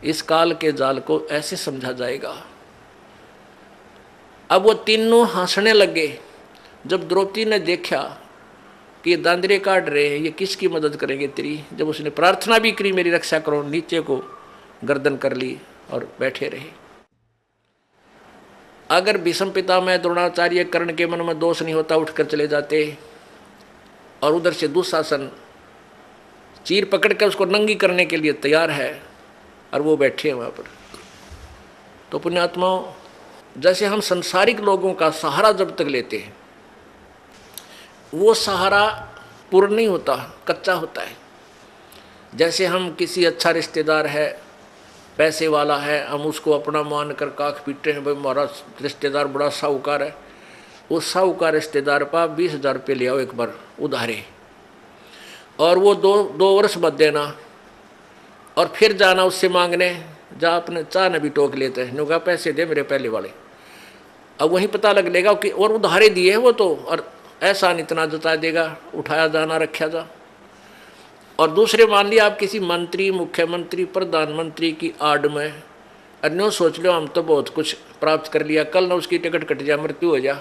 इस काल के जाल को ऐसे समझा जाएगा। अब वो तीनों हंसने लगे। जब द्रौपदी ने देखा कि ये दांदरे काट रहे हैं, ये किसकी मदद करेंगे तेरी। जब उसने प्रार्थना भी करी मेरी रक्षा करो, नीचे को गर्दन कर ली और बैठे रहे। अगर भीष्म पितामह द्रोणाचार्य कर्ण के मन में दोष नहीं होता, उठकर चले जाते, और उधर से दुशासन चीर पकड़ कर उसको नंगी करने के लिए तैयार है और वो बैठे हैं वहाँ पर। तो पुण्यात्माओं, जैसे हम संसारिक लोगों का सहारा जब तक लेते हैं, वो सहारा पूर्ण नहीं होता, कच्चा होता है। जैसे हम किसी अच्छा रिश्तेदार है, पैसे वाला है, हम उसको अपना मान कर काख पीटते हैं, भाई हमारा रिश्तेदार बड़ा साहूकार है। वो साहूकार रिश्तेदार पर 20,000 रुपये ले आओ एक बार उधारे, और वो दो वर्ष मत देना, और फिर जाना उससे मांगने, जा अपने चाह न भी टोक लेते हैं, नुका पैसे दे मेरे पहले वाले। अब वहीं पता लग लेगा कि और उधारे दिए हैं वो तो, और ऐसा इतना जता देगा, उठाया जाना रखा जा। और दूसरे मान लिया आप किसी मंत्री, मुख्यमंत्री, प्रधानमंत्री की आड़ में, अन्यों सोच लो हम तो बहुत कुछ प्राप्त कर लिया, कल ना उसकी टिकट कट जा, मृत्यु हो जा,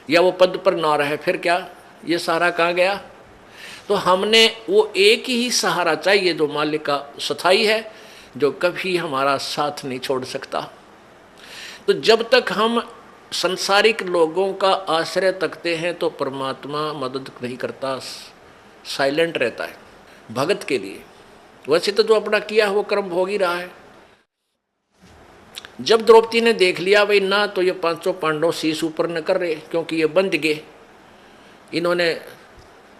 या वो पद पर ना रहे, फिर क्या, ये सहारा कहाँ गया। तो हमने वो एक ही सहारा चाहिए जो मालिक का स्थायी है, जो कभी हमारा साथ नहीं छोड़ सकता। तो जब तक हम संसारिक लोगों का आश्रय तकते हैं तो परमात्मा मदद नहीं करता, साइलेंट रहता है भगत के लिए। वैसे तो जो अपना किया है वो कर्म भोग ही रहा है। जब द्रौपदी ने देख लिया भाई ना तो ये 500 पांडव शीश ऊपर न कर रहे, क्योंकि ये बंध गए, इन्होंने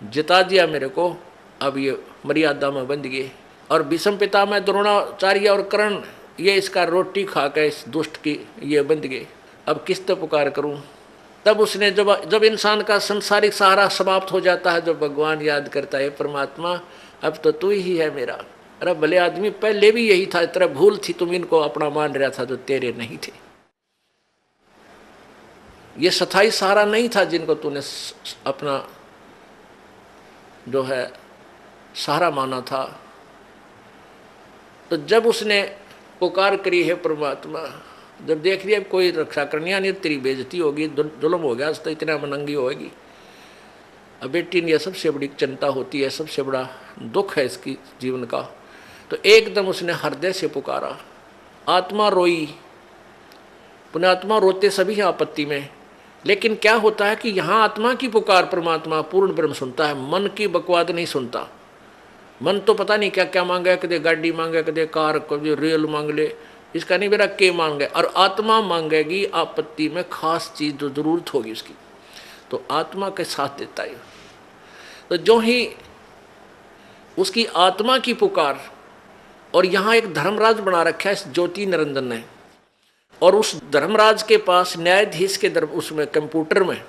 जिता दिया मेरे को, अब ये मर्यादा में बंध गए। और भीष्म पितामह द्रोणाचार्य और कर्ण ये इसका रोटी खा के इस दुष्ट की ये बंध गए, अब किस तो पुकार करूं। तब उसने जब इंसान का संसारिक सहारा समाप्त हो जाता है, जब भगवान याद करता है परमात्मा अब तो तू ही है मेरा। अरे भले आदमी पहले भी यही था, तेरा भूल थी, तुम इनको अपना मान रहा था जो तेरे नहीं थे। ये स्थायी सहारा नहीं था जिनको तूने अपना जो है सहारा माना था। तो जब उसने पुकार करी है परमात्मा, जब देख लिया कोई रक्षा करनी नहीं, तेरी बेइज्जती होगी, जुल्म हो गया, तो इतना मनंगी होगी। अब बेटी ने यह सबसे बड़ी चिंता होती है, सबसे बड़ा दुख है इसकी जीवन का। तो एकदम उसने हृदय से पुकारा, आत्मा रोई। पुण्यात्मा रोते सभी हैं आपत्ति में, लेकिन क्या होता है कि यहाँ आत्मा की पुकार परमात्मा पूर्ण ब्रह्म सुनता है, मन की बकवाद नहीं सुनता। मन तो पता नहीं क्या क्या मांगे, कदे गाड़ी मांगे, कदे कार, कभी रेल मांग ले, इसका नहीं मेरा के मांगे। और आत्मा मांगेगी आपत्ति में खास चीज जो जरूरत होगी उसकी, तो आत्मा के साथ देता है। तो जो ही उसकी आत्मा की पुकार, और यहाँ एक धर्मराज बना रखा है ज्योति निरंजन ने, और उस धर्मराज के पास न्यायाधीश के उसमें कंप्यूटर में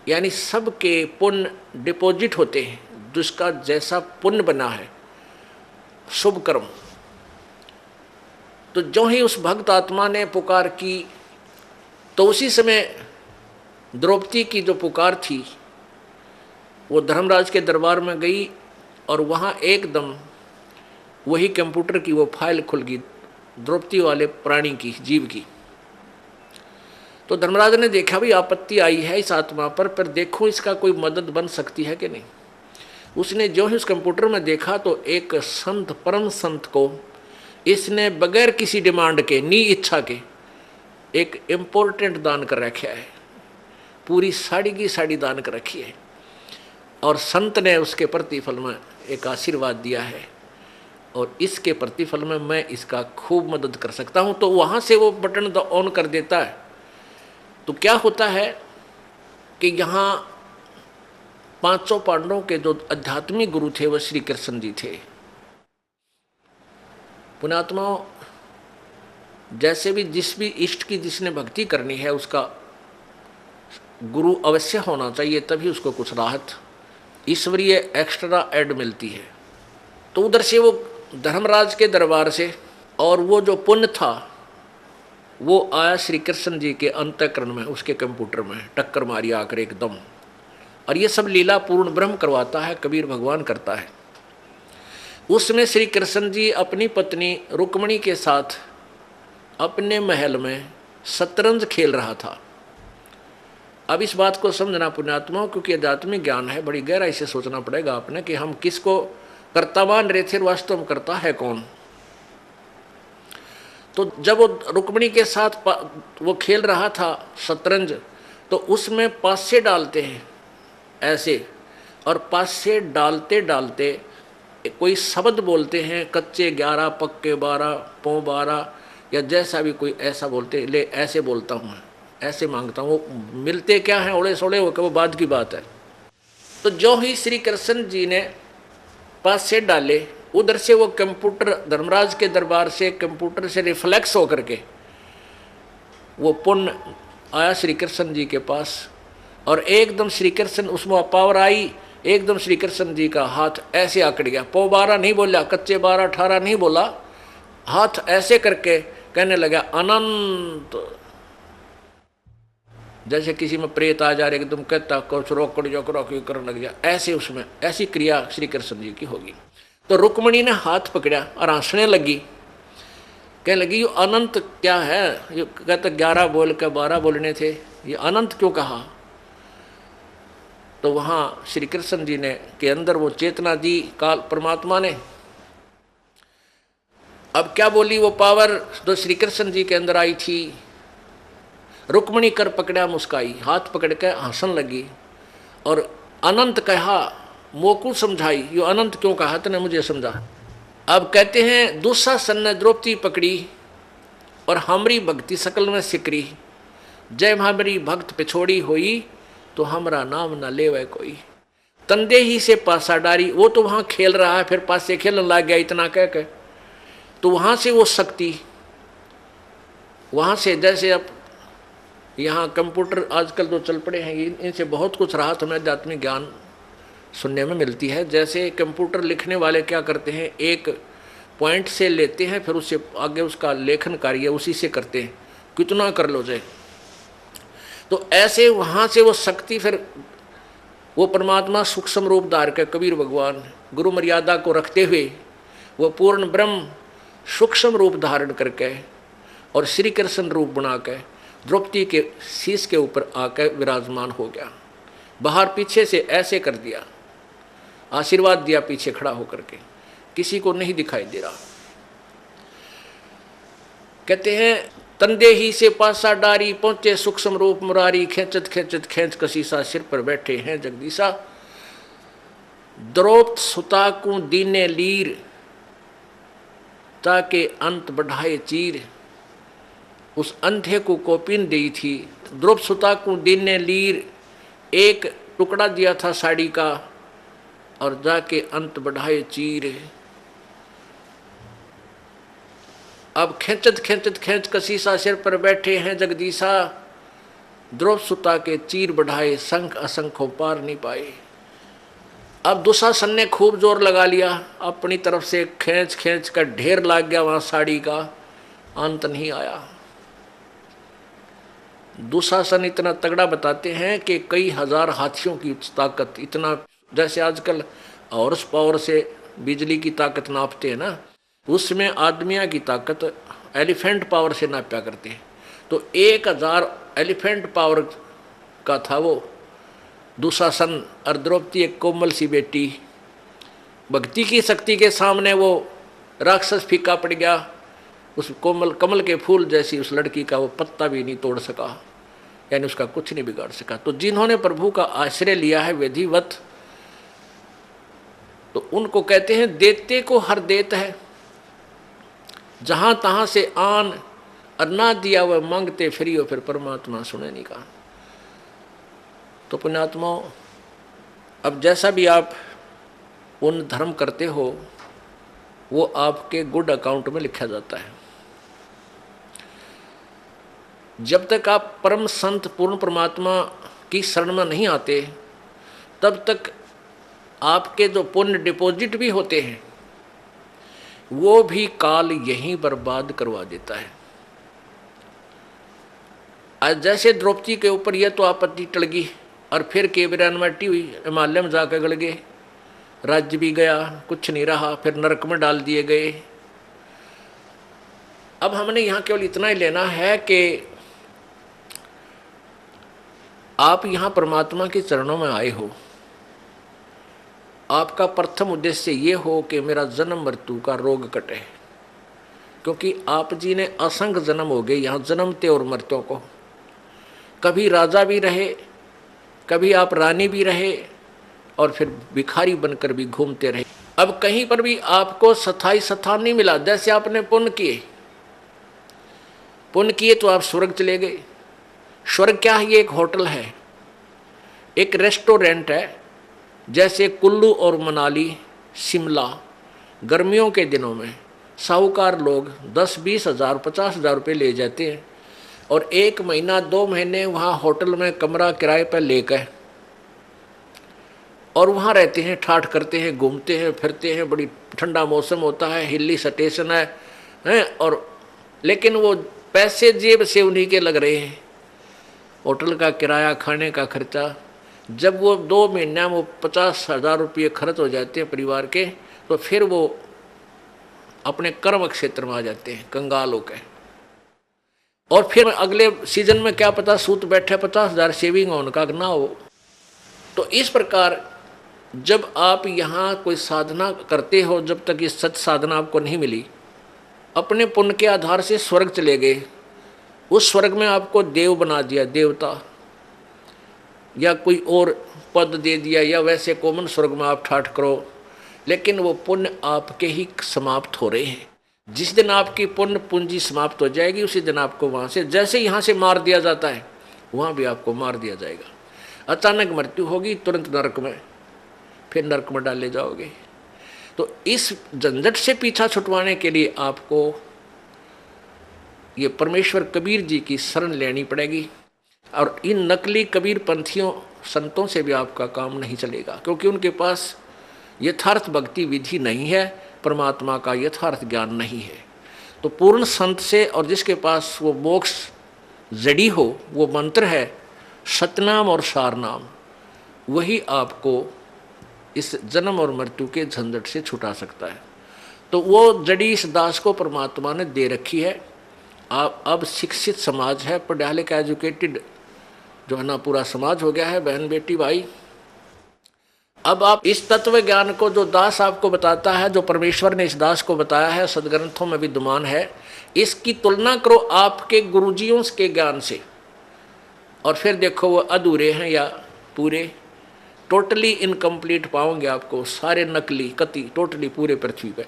यानी सबके पुण्य डिपॉजिट होते हैं, जिसका जैसा पुण्य बना है शुभ कर्म। तो जो ही उस भक्त आत्मा ने पुकार की, तो उसी समय द्रौपदी की जो पुकार थी वो धर्मराज के दरबार में गई, और वहाँ एकदम वही कंप्यूटर की वो फाइल खुल गई द्रौपदी वाले प्राणी की, जीव की। तो धर्मराज ने देखा भी आपत्ति आई है इस आत्मा पर देखो इसका कोई मदद बन सकती है कि नहीं। उसने जो ही उस कंप्यूटर में देखा तो एक संत, परम संत को इसने बगैर किसी डिमांड के, नी इच्छा के, एक इम्पोर्टेंट दान कर रखा है, पूरी साड़ी की साड़ी दान कर रखी है, और संत ने उसके प्रतिफल में एक आशीर्वाद दिया है, और इसके प्रतिफल में मैं इसका खूब मदद कर सकता हूँ। तो वहाँ से वो बटन ऑन कर देता है। तो क्या होता है कि यहाँ 500 पांडवों के जो आध्यात्मिक गुरु थे वो श्री कृष्ण जी थे। पुण्यात्माओं, जैसे भी जिस भी इष्ट की जिसने भक्ति करनी है उसका गुरु अवश्य होना चाहिए, तभी उसको कुछ राहत ईश्वरीय एक्स्ट्रा एड मिलती है। तो उधर से वो धर्मराज के दरबार से, और वो जो पुण्य था वो आया श्री कृष्ण जी के अंतःकरण में, उसके कंप्यूटर में टक्कर मारी आकर एकदम। और ये सब लीला पूर्ण ब्रह्म करवाता है, कबीर भगवान करता है। उसमें श्री कृष्ण जी अपनी पत्नी रुक्मणी के साथ अपने महल में शतरंज खेल रहा था। अब इस बात को समझना पुण्यात्माओं, क्योंकि आध्यात्मिक ज्ञान है, बड़ी गहराई से सोचना पड़ेगा आपने कि हम किसको कर्ता मान रहे थे, वास्तव में करता है कौन। तो जब वो रुक्मिणी के साथ वो खेल रहा था शतरंज, तो उसमें पासे डालते हैं ऐसे, और पासे डालते डालते कोई शब्द बोलते हैं, कच्चे 11 पक्के 12 पौ 12, या जैसा भी कोई ऐसा बोलते, ले ऐसे बोलता हूँ मैं, ऐसे मांगता हूँ। वो मिलते क्या हैं, ओले सोले, वो बाद की बात है। तो जो ही श्री कृष्ण जी ने पासे डाले, उधर से वो कंप्यूटर धर्मराज के दरबार से कंप्यूटर से रिफ्लेक्स होकर के वो पुण्य आया श्री कृष्ण जी के पास, और एकदम श्री कृष्ण उसमें पावर आई, एकदम श्री कृष्ण जी का हाथ ऐसे आकड़ गया। पौ 12 नहीं बोला, कच्चे 12 18 नहीं बोला, हाथ ऐसे करके कहने लगा अनंत। जैसे किसी में प्रेत आ जा रहे एकदम कहता कुछ रोकड़ जो करने लग गया, ऐसे उसमें ऐसी क्रिया श्री कृष्ण जी की होगी। तो रुक्मिणी ने हाथ पकड़ा और हंसने लगी, कहने लगी ये अनंत क्या है, ये कहते 11 बोल के 12 बोलने थे, ये अनंत क्यों कहा। तो वहाँ श्री कृष्ण जी ने के अंदर वो चेतना दी काल परमात्मा ने। अब क्या बोली वो पावर जो श्री कृष्ण जी के अंदर आई थी, रुक्मिणी कर पकड़ा, मुस्काई, हाथ पकड़ के हंसन लगी और अनंत कहा, मोकू समझाई, यो अनंत क्यों कहा तूने मुझे समझा। अब कहते हैं दुशासन ने द्रौपदी पकड़ी और हमारी भक्ति सकल में सिकरी, जय हमारी भक्त पिछोड़ी होई तो हमारा नाम न लेवे कोई। तंदे ही से पासा डारी, वो तो वहाँ खेल रहा है, फिर पास से खेलने लग गया इतना कह के, तो वहाँ से वो शक्ति, वहाँ से जैसे अब यहाँ कंप्यूटर आजकल तो चल पड़े हैं, इनसे बहुत कुछ राहत हमें आध्यात्मिक ज्ञान सुनने में मिलती है। जैसे कंप्यूटर लिखने वाले क्या करते हैं, एक पॉइंट से लेते हैं, फिर उससे आगे उसका लेखन कार्य उसी से करते हैं, कितना कर लो जाए। तो ऐसे वहाँ से वो शक्ति, फिर वो परमात्मा सूक्ष्म रूप धार के कबीर भगवान गुरु मर्यादा को रखते हुए वो पूर्ण ब्रह्म सूक्ष्म रूप धारण करके और श्री कृष्ण रूप बना के द्रौपदी के शीश के ऊपर आकर विराजमान हो गया। बाहर पीछे से ऐसे कर दिया, आशीर्वाद दिया पीछे खड़ा होकर के, किसी को नहीं दिखाई दे रहा। कहते हैं तंदे ही से पासा डारी, पहुंचे सूक्ष्म रूप मुरारी, खेचत खेचत खेच कसीसा, सिर पर बैठे हैं जगदीशा। द्रौपद सुता को दीने लीर, ताके अंत बढ़ाए चीर। उस अंधे को कोपिन दी थी, द्रौपद सुता को दीने लीर, एक टुकड़ा दिया था साड़ी का, और जाके अंत बढ़ाए चीर। अब खेचत खेचत खेच कसीसा, सिर पर बैठे हैं जगदीशा। द्रौपद सुता के चीर बढ़ाए, संख असंख्यों पार नहीं पाए। अब दुशासन ने खूब जोर लगा लिया, अपनी तरफ से खींच खींच कर ढेर लाग गया वहां साड़ी का, अंत नहीं आया। दुशासन इतना तगड़ा बताते हैं कि कई हजार हाथियों की ताकत, इतना जैसे आजकल हॉर्स पावर से बिजली की ताकत नापते हैं ना, उसमें आदमिया की ताकत एलिफेंट पावर से नापा करते हैं। तो 1000 एलिफेंट पावर का था वो दुशासन। और द्रौपदी एक कोमल सी बेटी, भक्ति की शक्ति के सामने वो राक्षस फीका पड़ गया। उस कोमल कमल के फूल जैसी उस लड़की का वो पत्ता भी नहीं तोड़ सका, यानी उसका कुछ नहीं बिगाड़ सका। तो जिन्होंने प्रभु का आश्रय लिया है विधिवत, तो उनको कहते हैं देते को हर देत है, जहां तहां से आन और ना दिया वह मांगते फिरी हो, फिर परमात्मा सुने नहीं कहा। तो पुण्यात्माओं, अब जैसा भी आप उन धर्म करते हो वो आपके गुड अकाउंट में लिखा जाता है। जब तक आप परम संत पूर्ण परमात्मा की शरण में नहीं आते, तब तक आपके जो पुण्य डिपॉजिट भी होते हैं वो भी काल यहीं बर्बाद करवा देता है। आज जैसे द्रौपदी के ऊपर यह तो आपत्ति टल गई और फिर केवरानवाटी हुई, हिमालय में जाकर गड़ गए, राज्य भी गया, कुछ नहीं रहा, फिर नरक में डाल दिए गए। अब हमने यहाँ केवल इतना ही लेना है कि आप यहाँ परमात्मा के चरणों में आए हो, आपका प्रथम उद्देश्य ये हो कि मेरा जन्म मृत्यु का रोग कटे, क्योंकि आप जी ने असंख्य जन्म हो गए यहाँ जन्मते और मरते को। कभी राजा भी रहे, कभी आप रानी भी रहे, और फिर भिखारी बनकर भी घूमते रहे। अब कहीं पर भी आपको स्थायी स्थान नहीं मिला। जैसे आपने पुण्य किए तो आप स्वर्ग चले गए। स्वर्ग क्या है? ये एक होटल है, एक रेस्टोरेंट है। जैसे कुल्लू और मनाली, शिमला, गर्मियों के दिनों में साहूकार लोग 10-20 हज़ार 50 हज़ार रुपये ले जाते हैं और 1 महीना 2 महीने वहाँ होटल में कमरा किराए पर लेकर और वहाँ रहते हैं, ठाठ करते हैं, घूमते हैं, फिरते हैं। बड़ी ठंडा मौसम होता है, हिली स्टेशन है और लेकिन वो पैसे जेब से उन्हीं के लग रहे हैं, होटल का किराया, खाने का खर्चा। जब वो 2 महीना वो 50 हज़ार रुपये खर्च हो जाते हैं परिवार के, तो फिर वो अपने कर्म क्षेत्र में आ जाते हैं कंगाल होकर। और फिर अगले सीजन में क्या पता सूत बैठे 50 हज़ार सेविंग हो उनका ना हो। तो इस प्रकार जब आप यहाँ कोई साधना करते हो, जब तक ये सच साधना आपको नहीं मिली, अपने पुण्य के आधार से स्वर्ग चले गए। उस स्वर्ग में आपको देव बना दिया, देवता, या कोई और पद दे दिया, या वैसे कॉमन स्वर्ग में आप ठाठ करो, लेकिन वो पुण्य आपके ही समाप्त हो रहे हैं। जिस दिन आपकी पुण्य पूंजी समाप्त हो जाएगी, उसी दिन आपको वहाँ से, जैसे यहाँ से मार दिया जाता है, वहाँ भी आपको मार दिया जाएगा। अचानक मृत्यु होगी, तुरंत नरक में, फिर नरक में डाले जाओगे। तो इस झंझट से पीछा छुटवाने के लिए आपको ये परमेश्वर कबीर जी की शरण लेनी पड़ेगी। और इन नकली कबीर पंथियों संतों से भी आपका काम नहीं चलेगा, क्योंकि उनके पास यथार्थ भक्ति विधि नहीं है, परमात्मा का यथार्थ ज्ञान नहीं है। तो पूर्ण संत से, और जिसके पास वो मोक्ष जड़ी हो, वो मंत्र है सतनाम और सारनाम, वही आपको इस जन्म और मृत्यु के झंझट से छुटा सकता है। तो वो जड़ी इस दास को परमात्मा ने दे रखी है। आप अब शिक्षित समाज है, पढ़ा लिखा एजुकेटेड जो है ना पूरा समाज हो गया है, बहन बेटी भाई। अब आप इस तत्व ज्ञान को जो दास आपको बताता है, जो परमेश्वर ने इस दास को बताया है, सदग्रंथों में विद्यमान है, इसकी तुलना करो आपके गुरुजियों के ज्ञान से, और फिर देखो वो अधूरे हैं या पूरे। टोटली इनकम्प्लीट पाओगे आपको, सारे नकली कति टोटली पूरे पृथ्वी पे।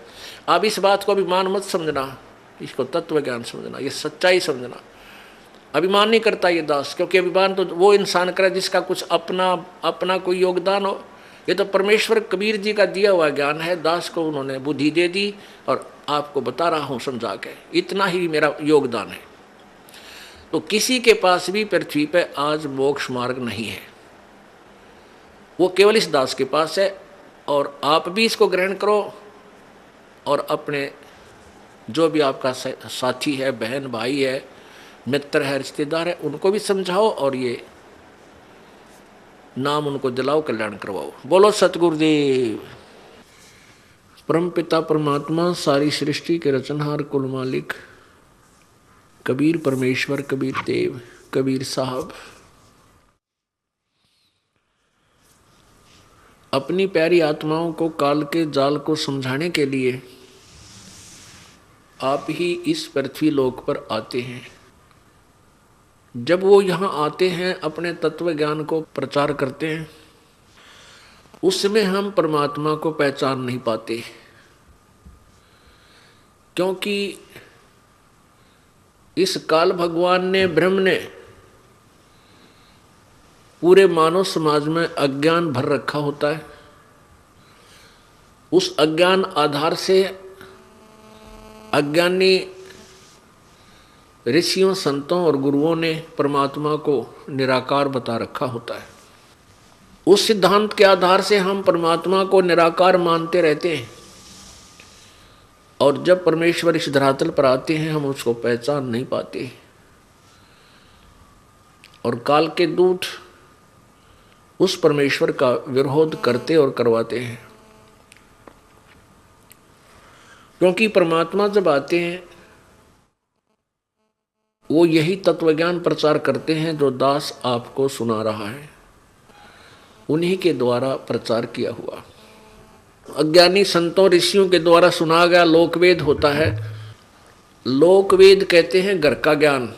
आप इस बात को अभिमान मत समझना, इसको तत्व ज्ञान समझना, ये सच्चाई समझना। अभिमान नहीं करता ये दास, क्योंकि अभिमान तो वो इंसान करे जिसका कुछ अपना कोई योगदान हो। ये तो परमेश्वर कबीर जी का दिया हुआ ज्ञान है, दास को उन्होंने बुद्धि दे दी और आपको बता रहा हूँ समझा के, इतना ही मेरा योगदान है। तो किसी के पास भी पृथ्वी पे आज मोक्ष मार्ग नहीं है, वो केवल इस दास के पास है। और आप भी इसको ग्रहण करो, और अपने जो भी आपका साथी है, बहन भाई है, मित्र है, रिश्तेदार है, उनको भी समझाओ और ये नाम उनको दिलाओ, कल्याण करवाओ। बोलो सतगुरुदेव। परम पिता परमात्मा, सारी सृष्टि के रचनहार, कुल मालिक कबीर परमेश्वर, कबीर देव, कबीर साहब, अपनी प्यारी आत्माओं को काल के जाल को समझाने के लिए आप ही इस पृथ्वी लोक पर आते हैं। जब वो यहाँ आते हैं, अपने तत्व ज्ञान को प्रचार करते हैं, उस समय हम परमात्मा को पहचान नहीं पाते, क्योंकि इस काल भगवान ने, ब्रह्म ने पूरे मानव समाज में अज्ञान भर रखा होता है। उस अज्ञान आधार से अज्ञानी ऋषियों, संतों और गुरुओं ने परमात्मा को निराकार बता रखा होता है। उस सिद्धांत के आधार से हम परमात्मा को निराकार मानते रहते हैं, और जब परमेश्वर इस धरातल पर आते हैं, हम उसको पहचान नहीं पाते, और काल के दूत उस परमेश्वर का विरोध करते और करवाते हैं। क्योंकि परमात्मा जब आते हैं वो यही तत्वज्ञान प्रचार करते हैं जो दास आपको सुना रहा है, उन्हीं के द्वारा प्रचार किया हुआ। अज्ञानी संतों ऋषियों के द्वारा सुना गया लोकवेद होता है। लोकवेद कहते हैं घर का ज्ञान,